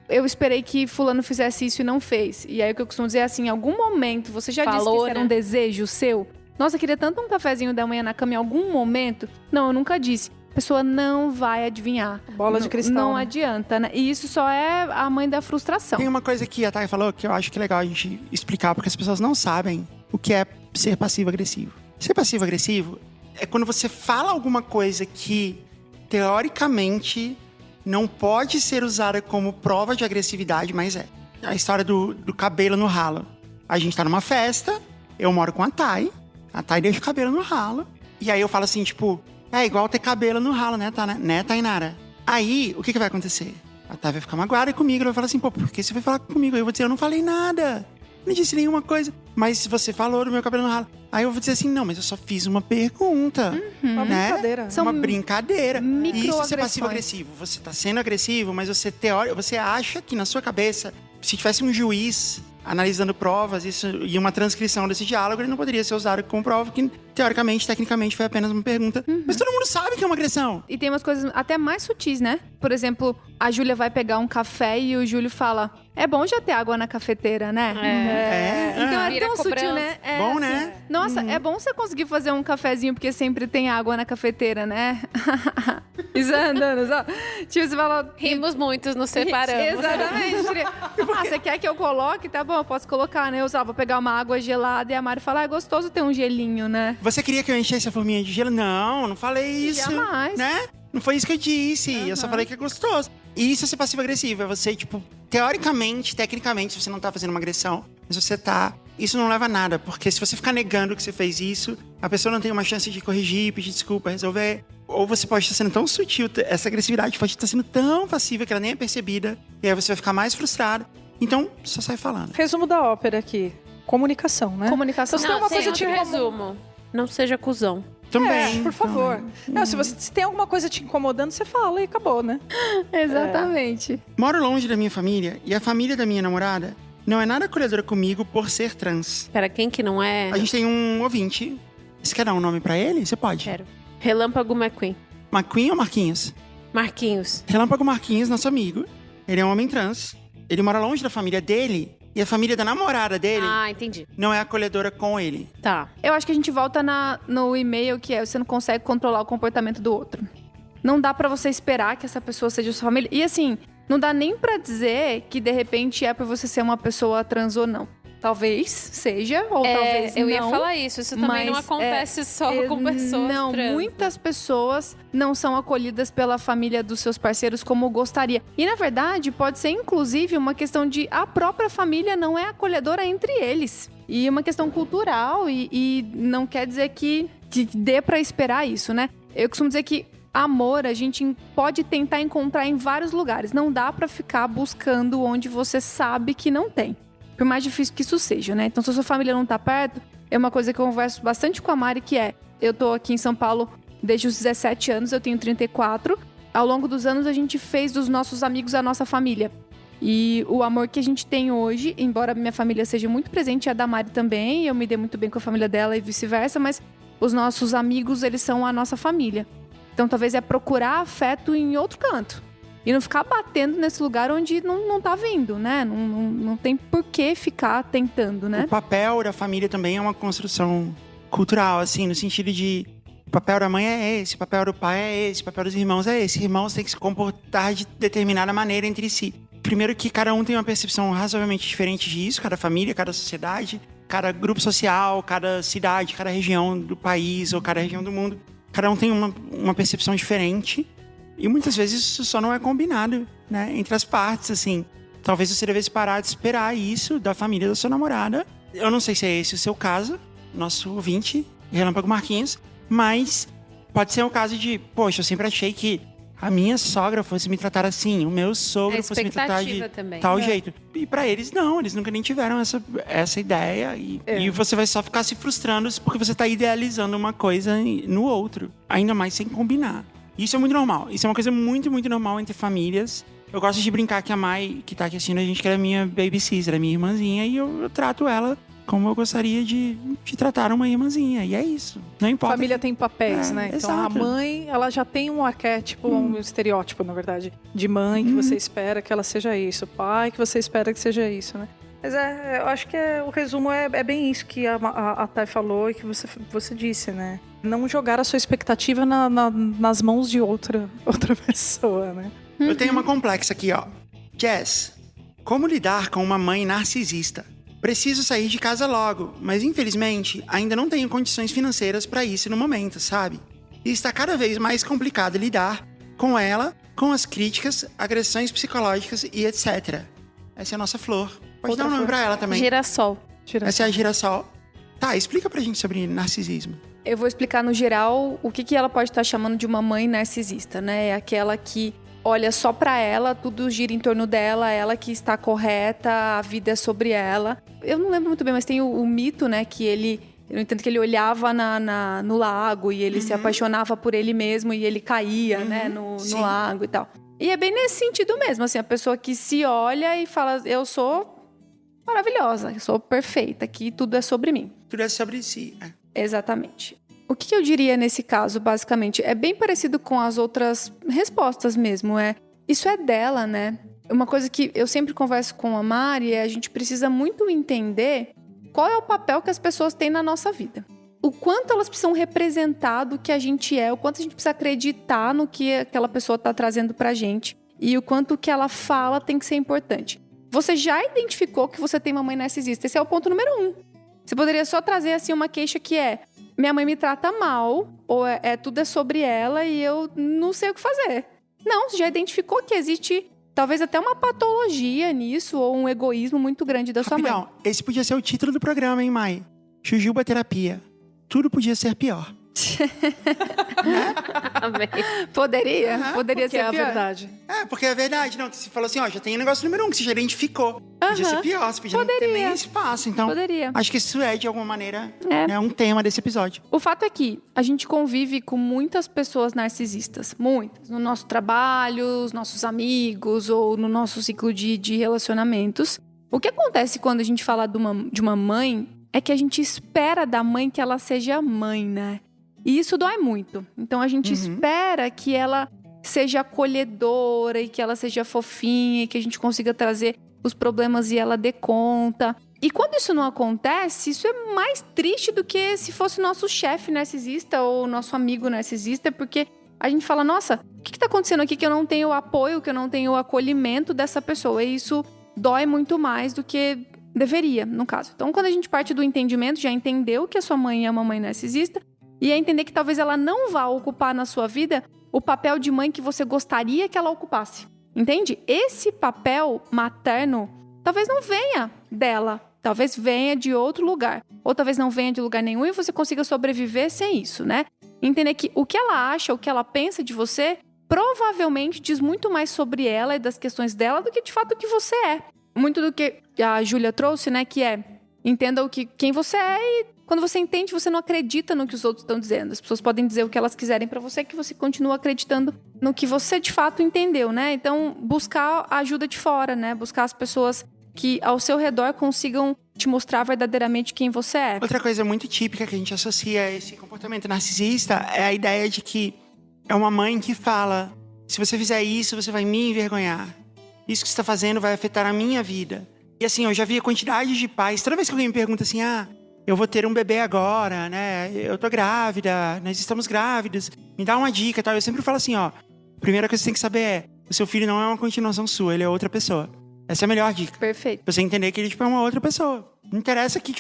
eu esperei que fulano fizesse isso e não fez. E aí o que eu costumo dizer é assim, em algum momento você já disse que isso era um desejo seu? Nossa, eu queria tanto um cafezinho da manhã na cama em algum momento. Não, eu nunca disse. A pessoa não vai adivinhar. Bola de cristal, Não né? adianta, né? E isso só é a mãe da frustração. Tem uma coisa que a Thay falou que eu acho que é legal a gente explicar, porque as pessoas não sabem o que é ser passivo-agressivo. Ser passivo-agressivo é quando você fala alguma coisa que, teoricamente, não pode ser usada como prova de agressividade, mas é. A história do cabelo no ralo. A gente tá numa festa, eu moro com a Thay deixa o cabelo no ralo, e aí eu falo assim, tipo, é igual ter cabelo no ralo, né, Tainara? Aí, o que vai acontecer? A Thay vai ficar magoada comigo, ela vai falar assim, pô, por que você vai falar comigo? Eu vou dizer, eu não falei nada, não disse nenhuma coisa, mas você falou do meu cabelo no ralo. Aí eu vou dizer assim, não, mas eu só fiz uma pergunta, Uma né? brincadeira. São uma brincadeira. Isso é ser microagressões. passivo-agressivo. Você tá sendo agressivo, mas você acha que na sua cabeça, se tivesse um juiz analisando provas e uma transcrição desse diálogo, ele não poderia ser usado como prova, que teoricamente, tecnicamente, foi apenas uma pergunta. Mas todo mundo sabe que é uma agressão. E tem umas coisas até mais sutis, né? Por exemplo, a Júlia vai pegar um café e o Júlio fala, é bom já ter água na cafeteira, né? Então é Vira tão sutil, cobrança. né? Bom, né? Nossa, é bom você conseguir fazer um cafezinho, porque sempre tem água na cafeteira, né? Isso andando, só. Tipo, você fala... Rimos muito, nos separamos. Exatamente. Você quer que eu coloque? Tá bom, eu posso colocar, né? Eu vou pegar uma água gelada e a Mari fala, é gostoso ter um gelinho, né? Você queria que eu enchesse a forminha de gelo? Não falei isso. Jamais. Né? Não foi isso que eu disse. Eu só falei que é gostoso. E isso é ser passivo-agressivo. É você, tipo, teoricamente, tecnicamente, você não tá fazendo uma agressão, mas você tá... Isso não leva a nada, porque se você ficar negando que você fez isso, a pessoa não tem uma chance de corrigir, pedir desculpa, resolver. Ou você pode estar sendo tão sutil, essa agressividade pode estar sendo tão passiva que ela nem é percebida, e aí você vai ficar mais frustrado. Então, só sai falando. Resumo da ópera aqui. Comunicação, né? Comunicação. Então, se tem uma coisa te incomoda... resumo. Não seja cuzão. Também. Por favor. Não, se tem alguma coisa te incomodando, você fala e acabou, né? Exatamente. Moro longe da minha família, e a família da minha namorada não é nada acolhedora comigo por ser trans. Para quem que não é... A gente tem um ouvinte. Você quer dar um nome pra ele? Você pode. Quero. Relâmpago McQueen. McQueen ou Marquinhos? Marquinhos. Relâmpago Marquinhos, nosso amigo. Ele é um homem trans. Ele mora longe da família dele. E a família da namorada dele Ah, entendi. não é acolhedora com ele. Tá. Eu acho que a gente volta no e-mail, que é você não consegue controlar o comportamento do outro. Não dá pra você esperar que essa pessoa seja sua família. E assim, não dá nem pra dizer que de repente é por você ser uma pessoa trans ou não. Talvez seja, ou talvez não. Eu ia falar isso. Isso também não mas, acontece só com pessoas Não, trans. muitas pessoas não são acolhidas pela família dos seus parceiros como gostaria. E, na verdade, pode ser, inclusive, uma questão de a própria família não é acolhedora entre eles. E uma questão cultural, e não quer dizer que dê pra esperar isso, né? Eu costumo dizer que amor a gente pode tentar encontrar em vários lugares. Não dá pra ficar buscando onde você sabe que não tem. Por mais difícil que isso seja, né? Então, se a sua família não tá perto, é uma coisa que eu converso bastante com a Mari, que é... Eu tô aqui em São Paulo desde os 17 anos, eu tenho 34. Ao longo dos anos, a gente fez dos nossos amigos a nossa família. E o amor que a gente tem hoje, embora minha família seja muito presente, a da Mari também, eu me dei muito bem com a família dela e vice-versa, mas os nossos amigos, eles são a nossa família. Então, talvez é procurar afeto em outro canto. E não ficar batendo nesse lugar onde não tá vindo, né? Não tem por que ficar tentando, né? O papel da família também é uma construção cultural, assim, no sentido de... O papel da mãe é esse, o papel do pai é esse, o papel dos irmãos é esse. Irmãos têm que se comportar de determinada maneira entre si. Primeiro que cada um tem uma percepção razoavelmente diferente disso, cada família, cada sociedade, cada grupo social, cada cidade, cada região do país ou cada região do mundo. Cada um tem uma percepção diferente. E muitas vezes isso só não é combinado, né? Entre as partes, assim. Talvez você devesse parar de esperar isso da família da sua namorada. Eu não sei se é esse o seu caso, nosso ouvinte, Relâmpago Marquinhos. Mas pode ser um caso de... Poxa, eu sempre achei que a minha sogra fosse me tratar assim. O meu sogro fosse me tratar de também. tal jeito. E pra eles, não. Eles nunca nem tiveram essa ideia. E você vai só ficar se frustrando porque você tá idealizando uma coisa no outro. Ainda mais sem combinar. Isso é muito normal. Isso é uma coisa muito, muito normal entre famílias. Eu gosto de brincar que a Mai, que tá aqui assistindo a gente, que ela é minha baby sister, é minha irmãzinha. E eu trato ela como eu gostaria de tratar uma irmãzinha. E é isso. Não importa. Família tem papéis, né? Então, exato. a mãe, ela já tem um arquétipo, um estereótipo, na verdade, de mãe, que você espera que ela seja isso. Pai, que você espera que seja isso, né? Mas eu acho que o resumo é bem isso que a Thay falou e que você disse, né? Não jogar a sua expectativa nas mãos de outra pessoa, né? Eu tenho uma complexa aqui, ó. Jess, como lidar com uma mãe narcisista? Preciso sair de casa logo, mas infelizmente ainda não tenho condições financeiras para isso no momento, sabe? E está cada vez mais complicado lidar com ela, com as críticas, agressões psicológicas e etc. Essa é a nossa flor. Pode dar um nome pra ela também. Girassol. Essa é a girassol. Tá, explica pra gente sobre narcisismo. Eu vou explicar no geral o que ela pode estar chamando de uma mãe narcisista, né? É aquela que olha só pra ela, tudo gira em torno dela, ela que está correta, a vida é sobre ela. Eu não lembro muito bem, mas tem o mito, né, que ele... Eu entendo que ele olhava no lago e ele se apaixonava por ele mesmo e ele caía, né, no lago e tal. E é bem nesse sentido mesmo, assim, a pessoa que se olha e fala, eu sou maravilhosa, eu sou perfeita, aqui tudo é sobre mim. Tudo é sobre si. Exatamente. O que eu diria nesse caso, basicamente, é bem parecido com as outras respostas mesmo. Isso é dela, né? Uma coisa que eu sempre converso com a Mari é a gente precisa muito entender qual é o papel que as pessoas têm na nossa vida. O quanto elas precisam representar do que a gente é, o quanto a gente precisa acreditar no que aquela pessoa está trazendo pra gente e o quanto o que ela fala tem que ser importante. Você já identificou que você tem uma mãe narcisista? Esse é o ponto número 1. Você poderia só trazer assim uma queixa que é: minha mãe me trata mal, ou tudo é sobre ela e eu não sei o que fazer. Não, você já identificou que existe talvez até uma patologia nisso ou um egoísmo muito grande da sua mãe. Rapidão, esse podia ser o título do programa, hein, Mai? Jujuba Terapia. Tudo podia ser pior. Amei. Poderia Porque ser é a pior. verdade. Porque é verdade, não. Que você falou assim, ó, já tem o negócio número 1, que você já identificou. Podia ser pior, você podia não ter nem espaço. Então, Poderia. acho que isso é, de alguma maneira, É. um tema desse episódio. O fato é que a gente convive com muitas pessoas narcisistas. Muitas. No nosso trabalho, os nossos amigos ou no nosso ciclo de relacionamentos. O que acontece quando a gente fala de uma mãe é que a gente espera da mãe que ela seja mãe, né? E isso dói muito. Então a gente espera que ela seja acolhedora e que ela seja fofinha e que a gente consiga trazer os problemas e ela dê conta. E quando isso não acontece, isso é mais triste do que se fosse o nosso chefe narcisista ou o nosso amigo narcisista, porque a gente fala, nossa, o que está acontecendo aqui que eu não tenho o apoio, que eu não tenho o acolhimento dessa pessoa? E isso dói muito mais do que deveria, no caso. Então, quando a gente parte do entendimento, já entendeu que a sua mãe é uma mãe narcisista, e é entender que talvez ela não vá ocupar na sua vida o papel de mãe que você gostaria que ela ocupasse. Entende? Esse papel materno talvez não venha dela. Talvez venha de outro lugar. Ou talvez não venha de lugar nenhum e você consiga sobreviver sem isso, né? Entender que o que ela acha, o que ela pensa de você, provavelmente diz muito mais sobre ela e das questões dela do que de fato o que você é. Muito do que a Júlia trouxe, né? Que é, entenda quem você é e quando você entende, você não acredita no que os outros estão dizendo. As pessoas podem dizer o que elas quiserem pra você, que você continua acreditando no que você de fato entendeu, né? Então, buscar a ajuda de fora, né? Buscar as pessoas que ao seu redor consigam te mostrar verdadeiramente quem você é. Outra coisa muito típica que a gente associa a esse comportamento narcisista é a ideia de que é uma mãe que fala: se você fizer isso, você vai me envergonhar. Isso que você está fazendo vai afetar a minha vida. E assim, eu já vi a quantidade de pais, toda vez que alguém me pergunta assim, eu vou ter um bebê agora, né? Eu tô grávida, nós estamos grávidos. Me dá uma dica e tal. Eu sempre falo assim, a primeira coisa que você tem que saber é: o seu filho não é uma continuação sua, ele é outra pessoa. Essa é a melhor dica. Perfeito. Você entender que ele, é uma outra pessoa. Não interessa que,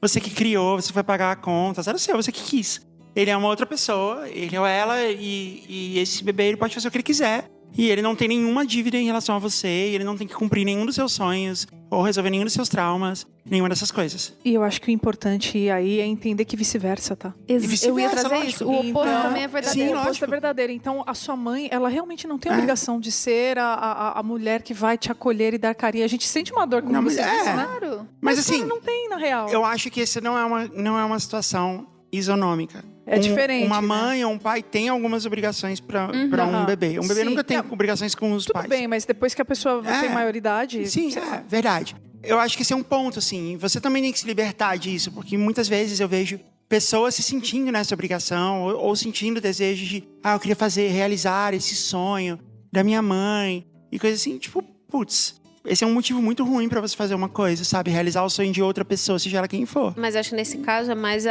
você que criou, você vai pagar a conta, zero seu, você que quis. Ele é uma outra pessoa, ele ou ela, e esse bebê, ele pode fazer o que ele quiser. E ele não tem nenhuma dívida em relação a você, e ele não tem que cumprir nenhum dos seus sonhos, ou resolver nenhum dos seus traumas, nenhuma dessas coisas. E eu acho que o importante aí é entender que vice-versa, tá? Eu ia trazer lógico. isso. O oposto também é verdadeiro. Sim, O oposto lógico. é verdadeiro. Então, a sua mãe, ela realmente não tem a obrigação de ser a mulher que vai te acolher e dar carinho. A gente sente uma dor, como Não, você mas disse, né? Claro. Mas assim, não tem, na real. eu acho que essa não é uma situação isonômica. É diferente, Uma né? mãe ou um pai tem algumas obrigações pra um bebê. Um bebê Sim, nunca tem é. obrigações com os Tudo pais. bem, mas depois que a pessoa tem maioridade... Sim, sei lá. verdade. Eu acho que esse é um ponto, assim. Você também tem que se libertar disso, porque muitas vezes eu vejo pessoas se sentindo nessa obrigação ou sentindo o desejo de, eu queria realizar esse sonho da minha mãe e coisa assim, putz, esse é um motivo muito ruim pra você fazer uma coisa, sabe? Realizar o sonho de outra pessoa, seja ela quem for. Mas acho que nesse caso é mais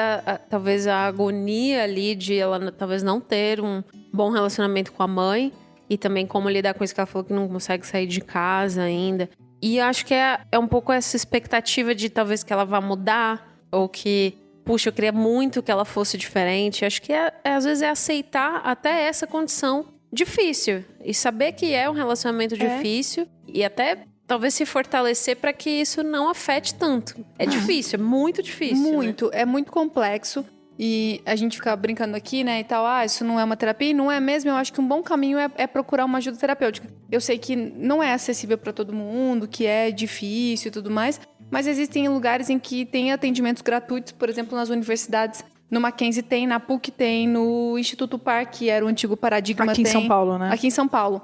talvez a agonia ali de ela talvez não ter um bom relacionamento com a mãe. E também como lidar com isso que ela falou que não consegue sair de casa ainda. E acho que é um pouco essa expectativa de talvez que ela vá mudar. Ou que, puxa, eu queria muito que ela fosse diferente. Acho que às vezes é aceitar até essa condição difícil. E saber que é um relacionamento difícil. E até... talvez se fortalecer para que isso não afete tanto. É difícil, é muito difícil. Muito, é muito complexo. E a gente fica brincando aqui, né, e tal, isso não é uma terapia, e não é mesmo. Eu acho que um bom caminho é procurar uma ajuda terapêutica. Eu sei que não é acessível para todo mundo, que é difícil e tudo mais, mas existem lugares em que tem atendimentos gratuitos, por exemplo, nas universidades. No Mackenzie tem, na PUC tem, no Instituto Par, que era o antigo Paradigma, Aqui em tem. São Paulo, né? Aqui em São Paulo.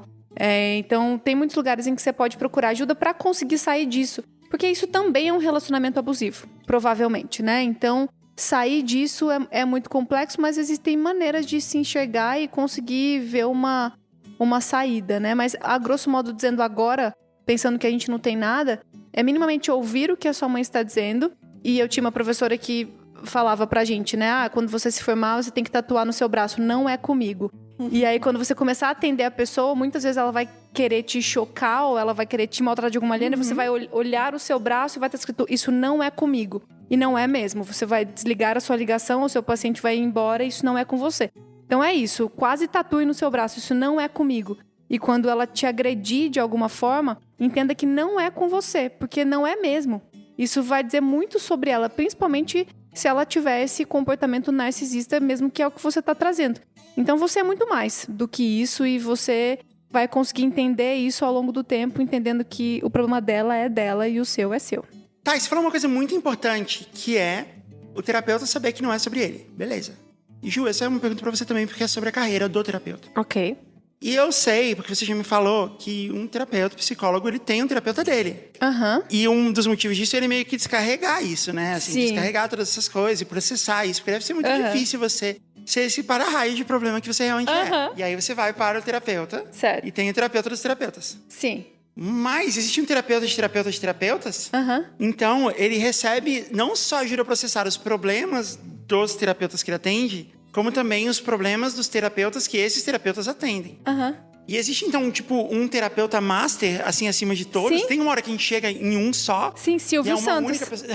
Então, tem muitos lugares em que você pode procurar ajuda para conseguir sair disso. Porque isso também é um relacionamento abusivo, provavelmente, né? Então, sair disso é muito complexo, mas existem maneiras de se enxergar e conseguir ver uma saída, né? Mas, a grosso modo, dizendo agora, pensando que a gente não tem nada, é minimamente ouvir o que a sua mãe está dizendo. E eu tinha uma professora que falava pra gente, né? Quando você se formar, você tem que tatuar no seu braço. Não é comigo. E aí, quando você começar a atender a pessoa, muitas vezes ela vai querer te chocar ou ela vai querer te maltratar de alguma maneira, e você vai olhar o seu braço e vai estar escrito: isso não é comigo. E não é mesmo. Você vai desligar a sua ligação, o seu paciente vai ir embora e isso não é com você. Então é isso, quase tatue no seu braço, isso não é comigo. E quando ela te agredir de alguma forma, entenda que não é com você, porque não é mesmo. Isso vai dizer muito sobre ela, principalmente se ela tiver esse comportamento narcisista, mesmo que é o que você está trazendo. Então você é muito mais do que isso e você vai conseguir entender isso ao longo do tempo, entendendo que o problema dela é dela e o seu é seu. Tá, e você falou uma coisa muito importante, que é o terapeuta saber que não é sobre ele. Beleza. E Ju, essa é uma pergunta pra você também, porque é sobre a carreira do terapeuta. Ok. E eu sei, porque você já me falou, que um terapeuta, psicólogo, ele tem um terapeuta dele. Aham. E um dos motivos disso é ele meio que descarregar isso, né? Assim, Sim. descarregar todas essas coisas e processar isso. Porque deve ser muito difícil você ser esse para-raio de problema que você realmente é. E aí você vai para o terapeuta. Certo. E tem o terapeuta dos terapeutas. Sim. Mas existe um terapeuta de terapeutas de terapeutas. Aham. Então, ele recebe, não só ajuda a processar os problemas dos terapeutas que ele atende, como também os problemas dos terapeutas que esses terapeutas atendem. Aham. E existe, então, tipo, um terapeuta master, assim, acima de todos? Sim. Tem uma hora que a gente chega em um só? Sim, E Silvio é uma Santos, única pessoa...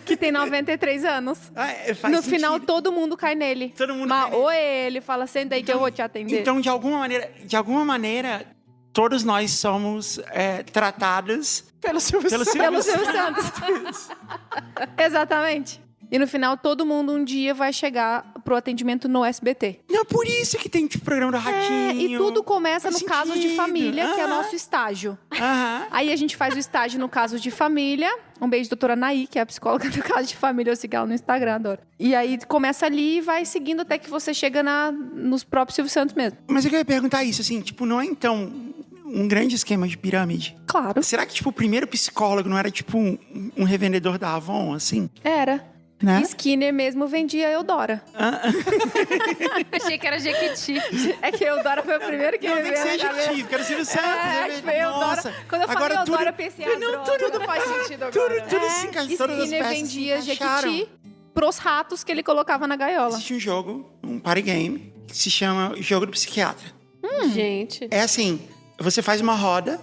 que tem 93 anos. Faz No sentido. final, todo mundo cai nele. Todo mundo Mas, cai nele. oi, ele fala, senta aí que eu vou te atender. Então, de alguma maneira, todos nós somos tratados Pelo Silvio pelo Santos. Silvio Pelo Silvio Santos. Exatamente. E no final, todo mundo um dia vai chegar pro atendimento no SBT. Não, por isso que tem tipo, programa do Ratinho. E tudo começa Faz no caso de sentido. família, que é Aham. nosso estágio. Aham. Aí a gente faz o estágio no caso de família. Um beijo, doutora Naí, que é a psicóloga do caso de família. Eu sigo ela no Instagram, adoro. E aí começa ali e vai seguindo até que você chega nos próprios Silvio Santos mesmo. Mas eu queria perguntar isso, assim, tipo, não é então um grande esquema de pirâmide? Claro. Será que, tipo, o primeiro psicólogo não era, tipo, um revendedor da Avon, assim? Era. Né? Skinner mesmo vendia Eudora. Achei que era Jequiti. É que Eudora foi o primeiro que Não, me tem que veio ser na cabeça. adjetivo, quero Silvio Santos. É, foi Eudora. Nossa. Quando eu falei Agora Eudora, tudo- eu pensei, Não, tudo faz sentido agora. Tudo se encaixa, todas as Skinner peças se vendia encaixaram. Jequiti pros ratos que ele colocava na gaiola. Existe um jogo, um party game, que se chama Jogo do Psiquiatra. Gente. É assim, você faz uma roda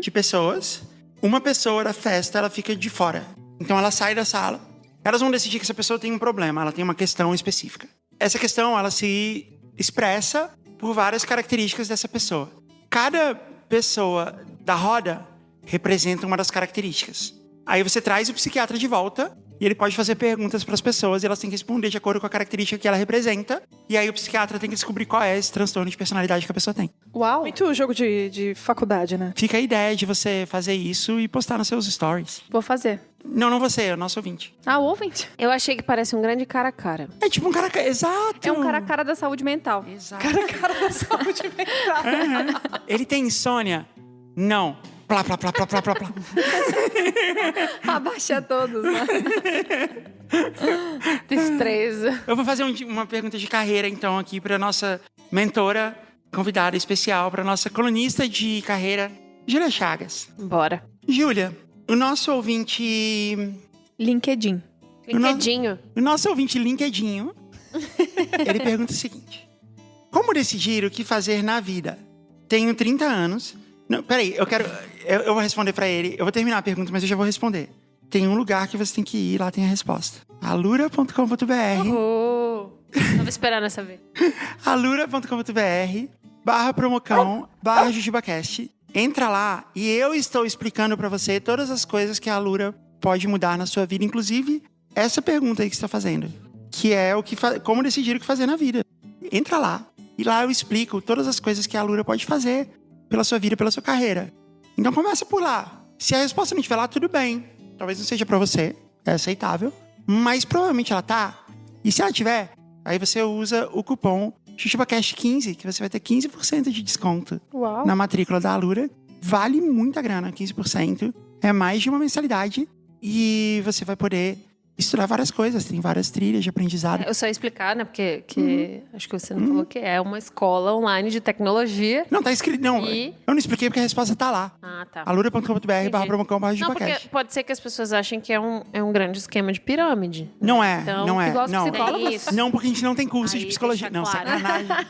de pessoas, uma pessoa da festa, ela fica de fora. Então ela sai da sala, elas vão decidir que essa pessoa tem um problema, ela tem uma questão específica. Essa questão, ela se expressa por várias características dessa pessoa. Cada pessoa da roda representa uma das características. Aí você traz o psiquiatra de volta e ele pode fazer perguntas para as pessoas e elas têm que responder de acordo com a característica que ela representa. E aí o psiquiatra tem que descobrir qual é esse transtorno de personalidade que a pessoa tem. Uau. Muito jogo de faculdade, né? Fica a ideia de você fazer isso e postar nos seus stories. Vou fazer. Não você, é o nosso ouvinte. Ah, ouvinte. Eu achei que parece um grande cara a cara. É tipo um cara... Exato! É um cara a cara da saúde mental. Exato. Cara da saúde mental. Ele tem insônia? Não. Plá, plá, plá, plá, plá, plá, plá. Abaixa todos, né? Destreza. Eu vou fazer uma pergunta de carreira, então, aqui para nossa mentora, convidada especial, para nossa colunista de carreira, Júlia Chagas. Bora. Júlia, o nosso ouvinte... LinkedIn. LinkedIn. O nosso ouvinte LinkedIn, ele pergunta o seguinte. Como decidir o que fazer na vida? Tenho 30 anos... Não, peraí, eu vou responder pra ele. Eu vou terminar a pergunta, mas eu já vou responder. Tem um lugar que você tem que ir, lá tem a resposta. alura.com.br Tava esperando essa vez. alura.com.br/promocão/JujubaCast. Entra lá e eu estou explicando pra você todas as coisas que a Alura pode mudar na sua vida, inclusive essa pergunta aí que você está fazendo, que é como decidir o que fazer na vida. Entra lá e lá eu explico todas as coisas que a Alura pode fazer pela sua vida, pela sua carreira. Então começa por lá. Se a resposta não estiver lá, tudo bem. Talvez não seja pra você, é aceitável, mas provavelmente ela tá. E se ela tiver, aí você usa o cupom JujubaCast15, que você vai ter 15% de desconto Uau. na matrícula da Alura. Vale muita grana, 15%. É mais de uma mensalidade e você vai poder estudar várias coisas, tem várias trilhas de aprendizado. Eu só ia explicar, né? Porque acho que você não falou que é uma escola online de tecnologia. Não, tá escrito. Não, E? eu não expliquei porque a resposta tá lá. Ah, tá. alura.com.br/promocão/JujubaCast. Não, porque pode ser que as pessoas achem que é um grande esquema de pirâmide. Não é, Então, não é. igual os Não. psicólogos. É isso. Não, porque a gente não tem curso de Aí, psicologia. deixa Não, claro. sacanagem.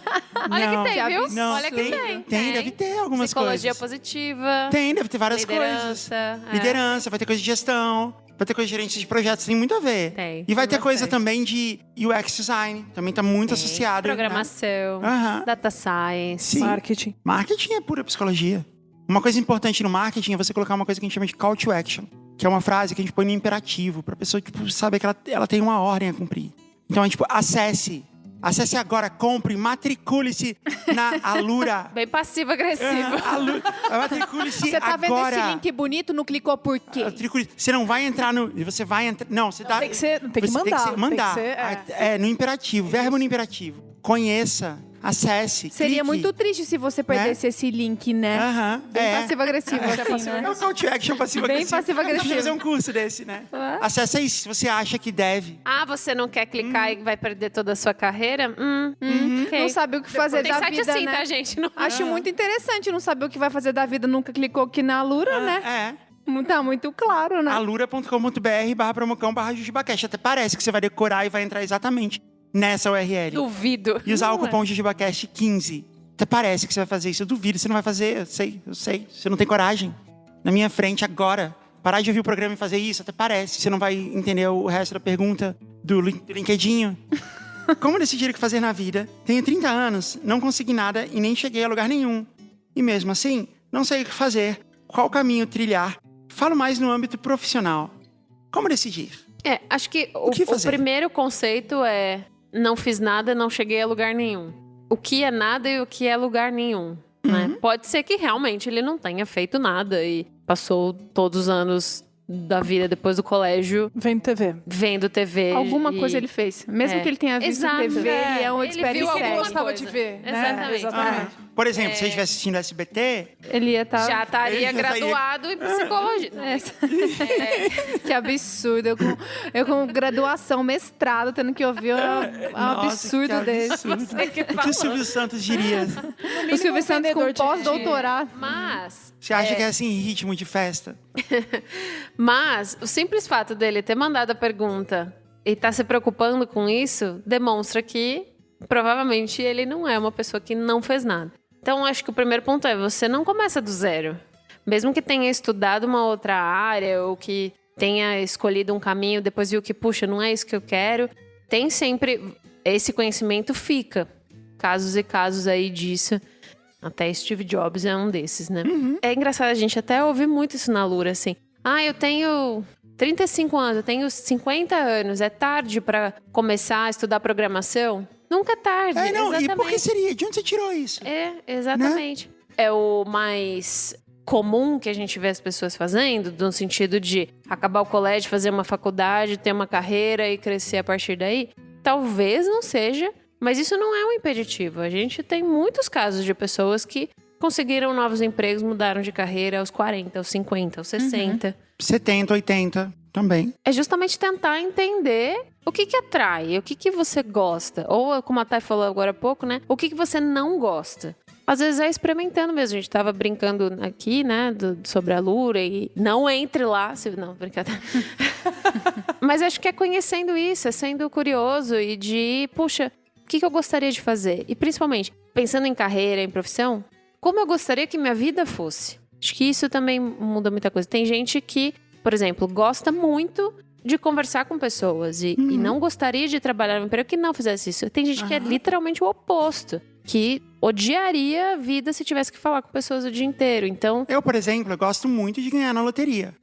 Olha Não. que tem, viu? Não, Olha que tem. deve ter algumas Psicologia coisas. positiva. Tem, deve ter várias coisas. Liderança. Liderança, vai ter coisa de gestão, vai ter coisa de gerente de projetos, tem muito a ver. Tem. E vai ter coisa bastante. também de UX design, também tá muito associado. Programação, Né? Aham. data science. Sim. Marketing. Marketing é pura psicologia. Uma coisa importante no marketing é você colocar uma coisa que a gente chama de call to action, que é uma frase que a gente põe no imperativo, pra pessoa, tipo, saber que ela tem uma ordem a cumprir. Então é tipo, acesse agora, compre, matricule-se na Alura. Bem passivo-agressivo. Matricule-se Você tá vendo agora. esse link bonito, não clicou por quê? Você não vai entrar no... Você vai entrar... Não, você dá... Tem que ser, tem que você mandar. Tem que mandar. Tem que ser, No imperativo, verbo no imperativo. Conheça, acesse, Seria clique. muito triste se você perdesse esse link, né? Aham, Bem passivo-agressivo, assim, né? É o call to action passivo-agressivo. Bem passivo-agressivo. Deixa eu fazer um curso desse, né? É. Acessa isso, se você acha que deve. Ah, você não quer clicar e vai perder toda a sua carreira? Ok. Não sabe o que fazer Tem da site vida, assim, né? tá, gente? Não... Acho muito interessante não saber o que vai fazer da vida, nunca clicou aqui na Alura, né? Tá muito claro, né? alura.com.br/promocão/jujubacast. Até parece que você vai decorar e vai entrar exatamente nessa URL. Duvido. E usar Não o cupom JujubaCast15. Até parece que você vai fazer isso. Eu duvido, você não vai fazer. Eu sei. Você não tem coragem. Na minha frente, agora. Parar de ouvir o programa e fazer isso, até parece. Você não vai entender o resto da pergunta do LinkedIn. Como decidir o que fazer na vida? Tenho 30 anos, não consegui nada e nem cheguei a lugar nenhum. E mesmo assim, não sei o que fazer. Qual caminho trilhar? Falo mais no âmbito profissional. Como decidir? Acho que que o fazer? primeiro conceito é não fiz nada, não cheguei a lugar nenhum. O que é nada e o que é lugar nenhum. Né? Pode ser que realmente ele não tenha feito nada e passou todos os anos da vida depois do colégio Vendo TV. vendo TV. Alguma e- coisa ele fez. Mesmo que ele tenha visto Exato, TV, ele é um ele expert em viu alguma série. coisa. Gostava de ver, né? Exatamente. Exatamente. Por exemplo, se ele estivesse assistindo SBT, Ele ia estar... Já estaria Ele já graduado em psicologia. Que absurdo. Eu com graduação, mestrado, tendo que ouvir um absurdo que desse. absurdo. O que o Silvio Santos diria? O Silvio Santos com vendedor de- pós-doutorado. Mas Você acha que é assim, ritmo de festa? Mas o simples fato dele ter mandado a pergunta e estar se preocupando com isso demonstra que provavelmente ele não é uma pessoa que não fez nada. Então, acho que o primeiro ponto é você não começa do zero. Mesmo que tenha estudado uma outra área ou que tenha escolhido um caminho, depois viu que, puxa, não é isso que eu quero, tem sempre... Esse conhecimento fica. Casos e casos aí disso. Até Steve Jobs é um desses, né? É engraçado, a gente até ouve muito isso na Alura, assim. Ah, eu tenho 35 anos, eu tenho 50 anos. É tarde pra começar a estudar programação? Nunca é tarde, exatamente. E por que seria? De onde você tirou isso? É, exatamente. É o mais comum que a gente vê as pessoas fazendo, no sentido de acabar o colégio, fazer uma faculdade, ter uma carreira e crescer a partir daí. Talvez não seja, mas isso não é um impeditivo. A gente tem muitos casos de pessoas que conseguiram novos empregos, mudaram de carreira aos 40, aos 50, aos 60. 70, 80 também. É justamente tentar entender o que atrai, o que você gosta. Ou, como a Thay falou agora há pouco, né? O que você não gosta. Às vezes é experimentando mesmo. A gente tava brincando aqui, né? Sobre a Alura e não entre lá. Não, brincadeira. Mas acho que é conhecendo isso, é sendo curioso e de, puxa, o que eu gostaria de fazer? E principalmente, pensando em carreira, em profissão, como eu gostaria que minha vida fosse? Acho que isso também muda muita coisa. Tem gente que, por exemplo, gosta muito de conversar com pessoas e não gostaria de trabalhar num emprego que não fizesse isso. Tem gente que é literalmente o oposto, que odiaria a vida se tivesse que falar com pessoas o dia inteiro. Então, Eu, por exemplo, eu gosto muito de ganhar na loteria.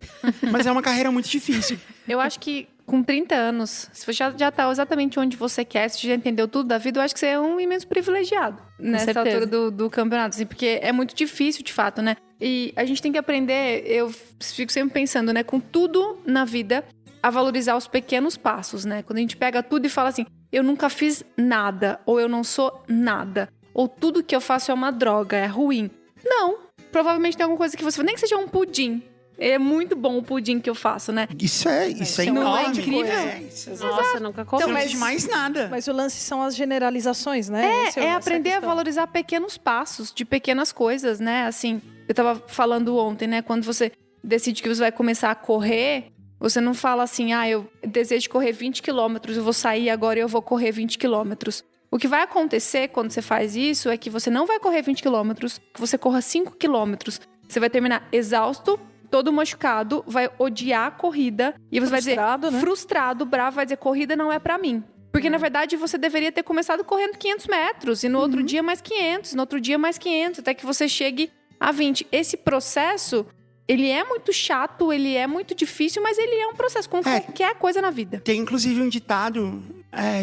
Mas é uma carreira muito difícil. Eu acho que com 30 anos, se você já tá exatamente onde você quer, se você já entendeu tudo da vida, eu acho que você é um imenso privilegiado nessa certeza. altura do campeonato. Assim, porque é muito difícil, de fato, né? E a gente tem que aprender, eu fico sempre pensando, né? Com tudo na vida, a valorizar os pequenos passos, né? Quando a gente pega tudo e fala assim, eu nunca fiz nada, ou eu não sou nada, ou tudo que eu faço é uma droga, é ruim. Não. Provavelmente tem alguma coisa que você... Nem que seja um pudim. É muito bom o pudim que eu faço, né? Isso é não é enorme. incrível? Isso. nossa, nunca comi. Você não precisa de mais nada. Mas o lance são as generalizações, né? Esse o É lance, aprender a questão. valorizar pequenos passos de pequenas coisas, né? Assim, eu tava falando ontem, né? Quando você decide que você vai começar a correr, você não fala assim, eu desejo correr 20 quilômetros, eu vou sair agora e eu vou correr 20 quilômetros. O que vai acontecer quando você faz isso é que você não vai correr 20 quilômetros, que você corra 5 quilômetros. Você vai terminar exausto, todo machucado, vai odiar a corrida. E você Frustrado, vai dizer, né? frustrado, bravo, vai dizer, corrida não é pra mim. Porque, na verdade, você deveria ter começado correndo 500 metros. E no outro dia, mais 500. No outro dia, mais 500. Até que você chegue a 20. Esse processo, ele é muito chato, ele é muito difícil, mas ele é um processo, como qualquer coisa na vida. Tem, inclusive, um ditado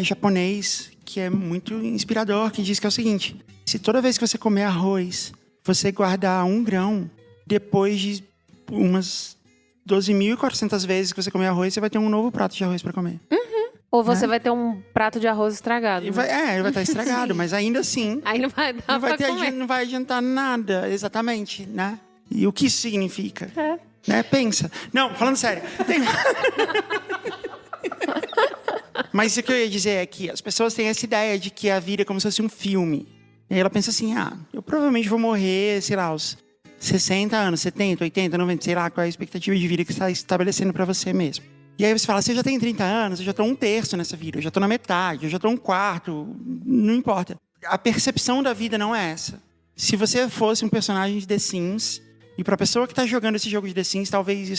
japonês que é muito inspirador, que diz que é o seguinte: se toda vez que você comer arroz, você guardar 1 grão, depois de umas 12.400 vezes que você comer arroz, você vai ter um novo prato de arroz pra comer. Ou você vai ter um prato de arroz estragado. Ele vai estar estragado, mas ainda assim, Aí não vai dar não vai, pra comer. não vai adiantar nada, exatamente, né? E o que isso significa? É. Né? Pensa. Não, falando sério. Mas o que eu ia dizer é que as pessoas têm essa ideia de que a vida é como se fosse um filme. E aí ela pensa assim, eu provavelmente vou morrer, sei lá, aos 60 anos, 70, 80, 90, sei lá, qual é a expectativa de vida que você está estabelecendo pra você mesmo. E aí você fala, você já tem 30 anos, eu já tô 1/3 nessa vida, eu já tô na metade, eu já tô 1/4, não importa. A percepção da vida não é essa. Se você fosse um personagem de The Sims, e pra pessoa que tá jogando esse jogo de The Sims, talvez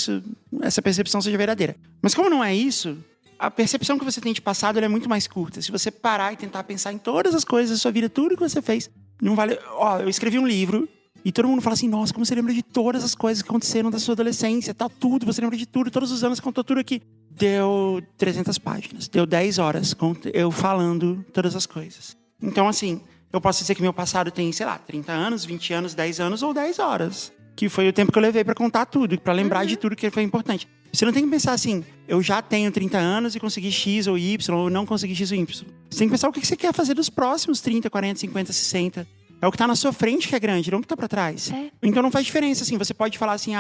essa percepção seja verdadeira. Mas como não é isso, a percepção que você tem de passado ela é muito mais curta. Se você parar e tentar pensar em todas as coisas da sua vida, tudo que você fez, não vale... eu escrevi um livro, e todo mundo fala assim, nossa, como você lembra de todas as coisas que aconteceram da sua adolescência, tá tudo, você lembra de tudo, todos os anos, contou tudo aqui. Deu 300 páginas, deu 10 horas, eu falando todas as coisas. Então, assim, eu posso dizer que meu passado tem, sei lá, 30 anos, 20 anos, 10 anos ou 10 horas. Que foi o tempo que eu levei pra contar tudo, pra lembrar de tudo que foi importante. Você não tem que pensar assim, eu já tenho 30 anos e consegui X ou Y, ou não consegui X ou Y. Você tem que pensar o que você quer fazer dos próximos 30, 40, 50, 60. É o que tá na sua frente que é grande, não o que tá pra trás. Então não faz diferença, assim, você pode falar assim,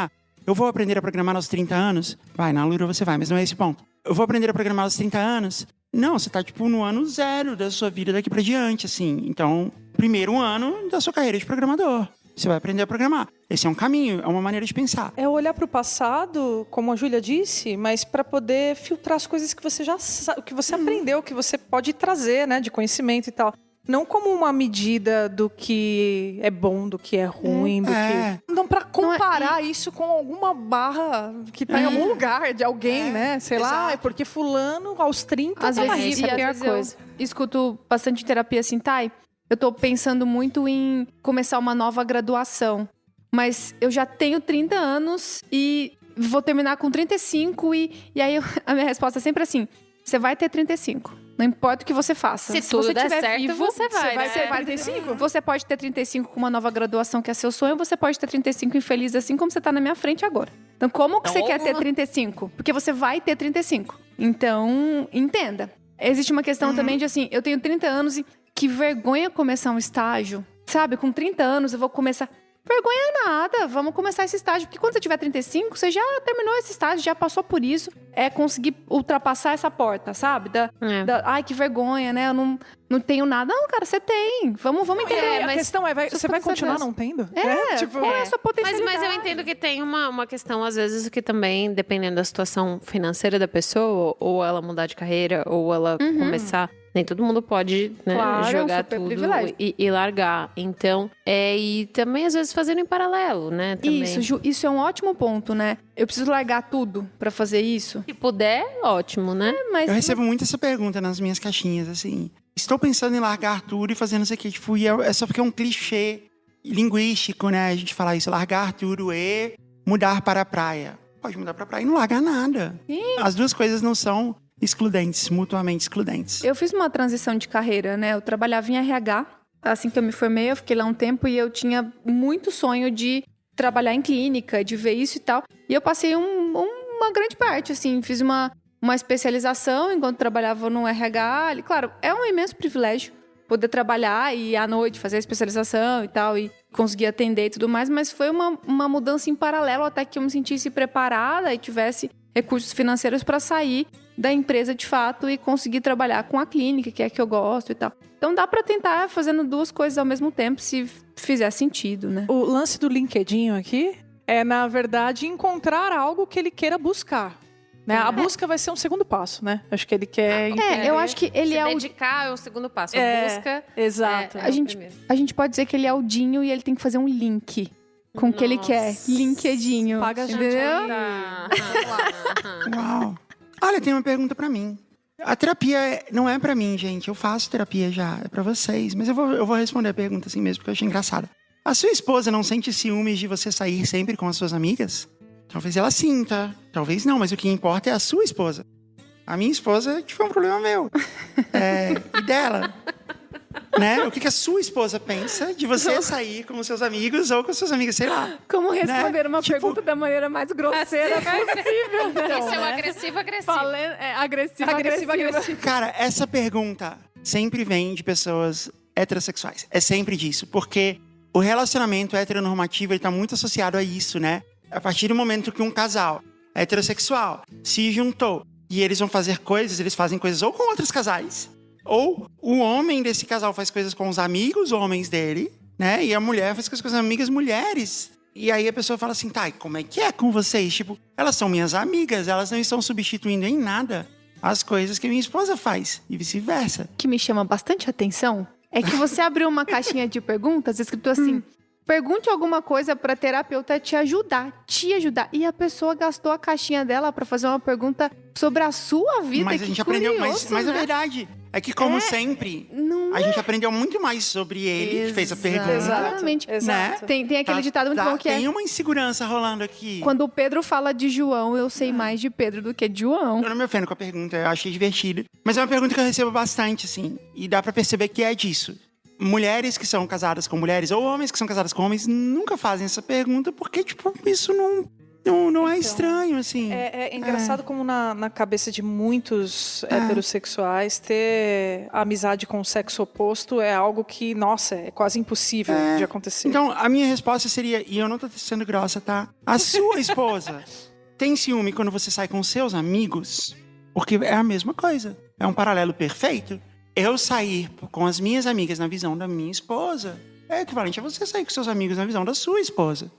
eu vou aprender a programar aos 30 anos. Vai, na Lura você vai, mas não é esse o ponto. Eu vou aprender a programar aos 30 anos. Não, você tá, no ano 0 da sua vida daqui pra diante, assim. Então, primeiro ano da sua carreira de programador. Você vai aprender a programar. Esse é um caminho, é uma maneira de pensar. É olhar para o passado, como a Júlia disse, mas para poder filtrar as coisas que você já sabe, que você aprendeu, que você pode trazer, né, de conhecimento e tal. Não como uma medida do que é bom, do que é ruim, do que... Não para comparar isso com alguma barra que tá em algum lugar de alguém, né? Sei lá, é porque fulano aos 30 Às tá vezes, rico. e às vezes eu escuto bastante terapia assim, Thay, eu tô pensando muito em começar uma nova graduação. Mas eu já tenho 30 anos e vou terminar com 35 e aí a minha resposta é sempre assim, você vai ter 35. Não importa o que você faça. Se tudo você der tiver certo, vivo, você vai, né? ter 35. Você pode ter 35 com uma nova graduação que é seu sonho, você pode ter 35 infeliz assim como você tá na minha frente agora. Então, como que você quer ter 35? Porque você vai ter 35. Então, entenda. Existe uma questão também de assim, eu tenho 30 anos e que vergonha começar um estágio. Sabe, com 30 anos eu vou começar... Vergonha nada, vamos começar esse estágio. Porque quando você tiver 35, você já terminou esse estágio, já passou por isso. É conseguir ultrapassar essa porta, sabe? Ai, que vergonha, né? Eu não tenho nada. Não, cara, você tem. Vamos entender. A questão é, você vai continuar não tendo? Qual é a sua potencialidade? Mas eu entendo que tem uma questão, às vezes, que também, dependendo da situação financeira da pessoa, ou ela mudar de carreira, ou ela começar... Nem todo mundo pode, né, Claro, jogar super tudo privilégio. e largar. Então, e também, às vezes, fazendo em paralelo, né? Também. Isso, Ju, isso é um ótimo ponto, né? Eu preciso largar tudo pra fazer isso. Se puder, ótimo, né? Mas Eu recebo muito essa pergunta nas minhas caixinhas, assim. Estou pensando em largar tudo e fazendo isso aqui. E é só porque é um clichê linguístico, né? A gente falar isso, largar tudo e mudar para a praia. Pode mudar para a praia e não largar nada. Sim. As duas coisas não são excludentes, mutuamente excludentes. Eu fiz uma transição de carreira, né? Eu trabalhava em RH. Assim que eu me formei, eu fiquei lá um tempo e eu tinha muito sonho de trabalhar em clínica, de ver isso e tal. E eu passei uma grande parte, assim. Fiz uma especialização enquanto trabalhava no RH. Claro, é um imenso privilégio poder trabalhar e à noite fazer a especialização e tal, e conseguir atender e tudo mais. Mas foi uma mudança em paralelo até que eu me sentisse preparada e tivesse recursos financeiros para sair da empresa de fato e conseguir trabalhar com a clínica, que é a que eu gosto e tal. Então dá para tentar fazendo duas coisas ao mesmo tempo, se fizer sentido, né? O lance do LinkedIn aqui é, na verdade, encontrar algo que ele queira buscar. Né? A busca vai ser um segundo passo, né? Acho que ele quer... Eu acho que ele Se é dedicar é o segundo passo. A busca... Exato. A gente pode dizer que ele é o Dinho e ele tem que fazer um link. com o que ele quer. Linkedinho. Paga a gente entendeu? Uau. Olha, tem uma pergunta pra mim. A terapia não é pra mim, gente. Eu faço terapia já, é pra vocês. Mas eu vou responder a pergunta assim mesmo, porque eu achei engraçada. A sua esposa não sente ciúmes de você sair sempre com as suas amigas? Talvez ela sinta, talvez não, mas o que importa é a sua esposa. A minha esposa, tipo, é um problema meu. E dela. Né? O que a sua esposa pensa de você sair com os seus amigos ou com as suas amigas, sei lá. Como responder Né? uma Tipo- pergunta da maneira mais grosseira possível. Esse é o agressivo. Agressivo. Cara, essa pergunta sempre vem de pessoas heterossexuais. É sempre disso, porque o relacionamento heteronormativo ele tá muito associado a isso, né? A partir do momento que um casal heterossexual se juntou e eles vão fazer coisas, eles fazem coisas ou com outros casais, ou o homem desse casal faz coisas com os amigos homens dele, né? E a mulher faz coisas com as amigas mulheres. E aí a pessoa fala assim, tá, e como é que é com vocês? Tipo, elas são minhas amigas, elas não estão substituindo em nada as coisas que minha esposa faz, e vice-versa. Que me chama bastante atenção é que você abriu uma caixinha de perguntas escrito assim: pergunte alguma coisa pra terapeuta te ajudar. E a pessoa gastou a caixinha dela pra fazer uma pergunta sobre a sua vida. Mas a Que gente aprendeu, curioso, mas é né? verdade. É que, como sempre, Não a gente aprendeu muito mais sobre ele que fez a pergunta. Exatamente. Exato. Tem aquele ditado muito bom que tem é: uma insegurança rolando aqui. quando o Pedro fala de João, eu sei mais de Pedro do que de João. Eu não me ofendo com a pergunta, eu achei divertido. Mas é uma pergunta que eu recebo bastante, assim. E dá pra perceber que é disso. Mulheres que são casadas com mulheres ou homens que são casados com homens nunca fazem essa pergunta porque, tipo, isso não é estranho, assim. É engraçado como na cabeça de muitos heterossexuais ter amizade com o sexo oposto é algo que, nossa, é quase impossível de acontecer. Então, a minha resposta seria, e eu não tô sendo grossa, tá? A sua esposa tem ciúme quando você sai com seus amigos? Porque é a mesma coisa. É um paralelo perfeito. Eu sair com as minhas amigas na visão da minha esposa é equivalente a você sair com seus amigos na visão da sua esposa.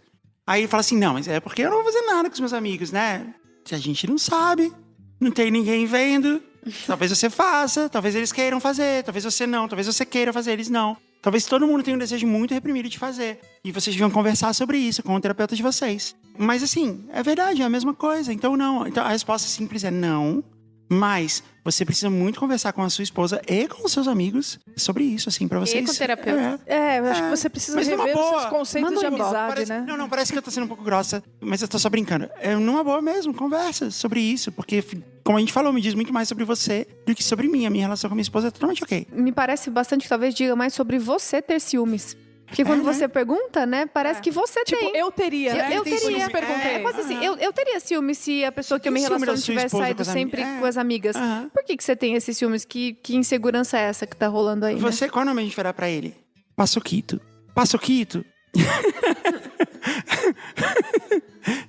Aí ele fala assim, não, mas é porque eu não vou fazer nada com os meus amigos, né? Se a gente não sabe, não tem ninguém vendo, talvez você faça, talvez eles queiram fazer, talvez você não, talvez você queira fazer, eles não. Talvez todo mundo tenha um desejo muito reprimido de fazer. E vocês deviam conversar sobre isso com o terapeuta de vocês. Mas assim, é verdade, é a mesma coisa. Então não. Então a resposta simples é não. Mas você precisa muito conversar com a sua esposa e com os seus amigos sobre isso, assim, pra vocês. E com o terapeuta. Eu acho que você precisa Mas numa rever os boa. seus conceitos Manda de um inbox. amizade, Parece, né? Não, parece que eu tô sendo um pouco grossa, mas eu tô só brincando. É numa boa mesmo, conversa sobre isso, porque, como a gente falou, me diz muito mais sobre você do que sobre mim. A minha relação com a minha esposa é totalmente ok. Me parece bastante que talvez diga mais sobre você ter ciúmes. Porque quando né? você pergunta, né, parece que você Tipo, tem. eu teria, né? Eu tem teria. ciúme. perguntei. É quase assim, eu teria ciúme se a pessoa que eu me Tem ciúme da relaciono sua tivesse esposa saído com as sempre amigas? com as amigas. Aham. Por que você tem esses ciúmes? Que insegurança é essa que tá rolando aí, né? Você, qual nome a gente vai dar pra ele? Paçoquito. Paçoquito?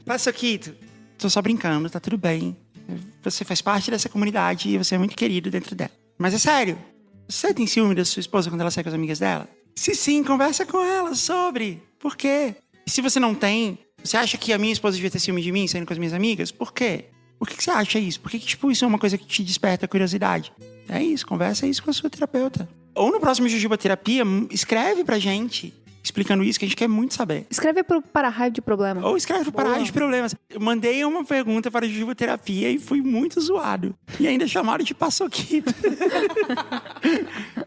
Paçoquito. Tô só brincando, tá tudo bem. Você faz parte dessa comunidade e você é muito querido dentro dela. Mas é sério, você tem ciúme da sua esposa quando ela sai com as amigas dela? Se sim, conversa com ela sobre. Por quê? E se você não tem, você acha que a minha esposa devia ter ciúme de mim saindo com as minhas amigas? Por quê? Por que você acha isso? Por que, tipo, isso é uma coisa que te desperta a curiosidade? É isso, conversa isso com a sua terapeuta. Ou no próximo Jujuba Terapia, escreve pra gente, explicando isso, que a gente quer muito saber. Escreve pro Para-Raio de Problema. Ou escreve para Raio de Problemas. Eu mandei uma pergunta para a Jujuba Terapia e fui muito zoado. E ainda chamaram de paçoquito.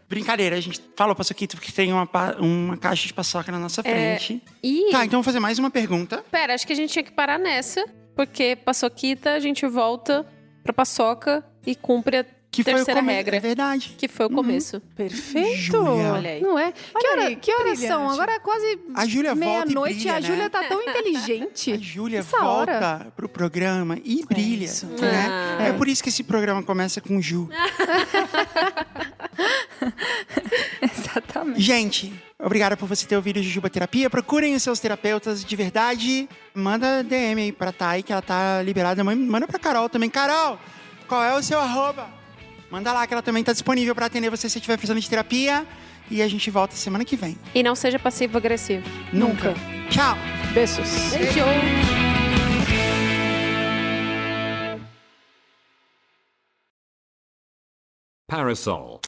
Brincadeira, a gente falou paçoquito porque tem uma caixa de paçoca na nossa frente. E, Tá, então vou fazer mais uma pergunta. pera, acho que a gente tinha que parar nessa. Porque paçoquita, a gente volta pra paçoca e cumpre a Que foi o terceira começo. regra. É verdade. Que foi o começo. Perfeito! Júlia. Olha aí. Não é? aí, Que horas brilhante. são? Agora é quase A Júlia volta e meia-noite brilha, a né? Júlia tá tão inteligente. A Júlia Essa hora. volta pro programa e brilha. isso. Né? Ah. É por isso que esse programa começa com Ju. Exatamente. Gente, obrigada por você ter ouvido o Jujuba Terapia. Procurem os seus terapeutas de verdade. Manda DM aí pra Thay, que ela tá liberada. Manda pra Carol também. Carol, qual é o seu @? Manda lá, que ela também tá disponível pra atender você se estiver precisando de terapia. E a gente volta semana que vem. E não seja passivo-agressivo. Nunca. Tchau. Beijos. Beijo! Parasol.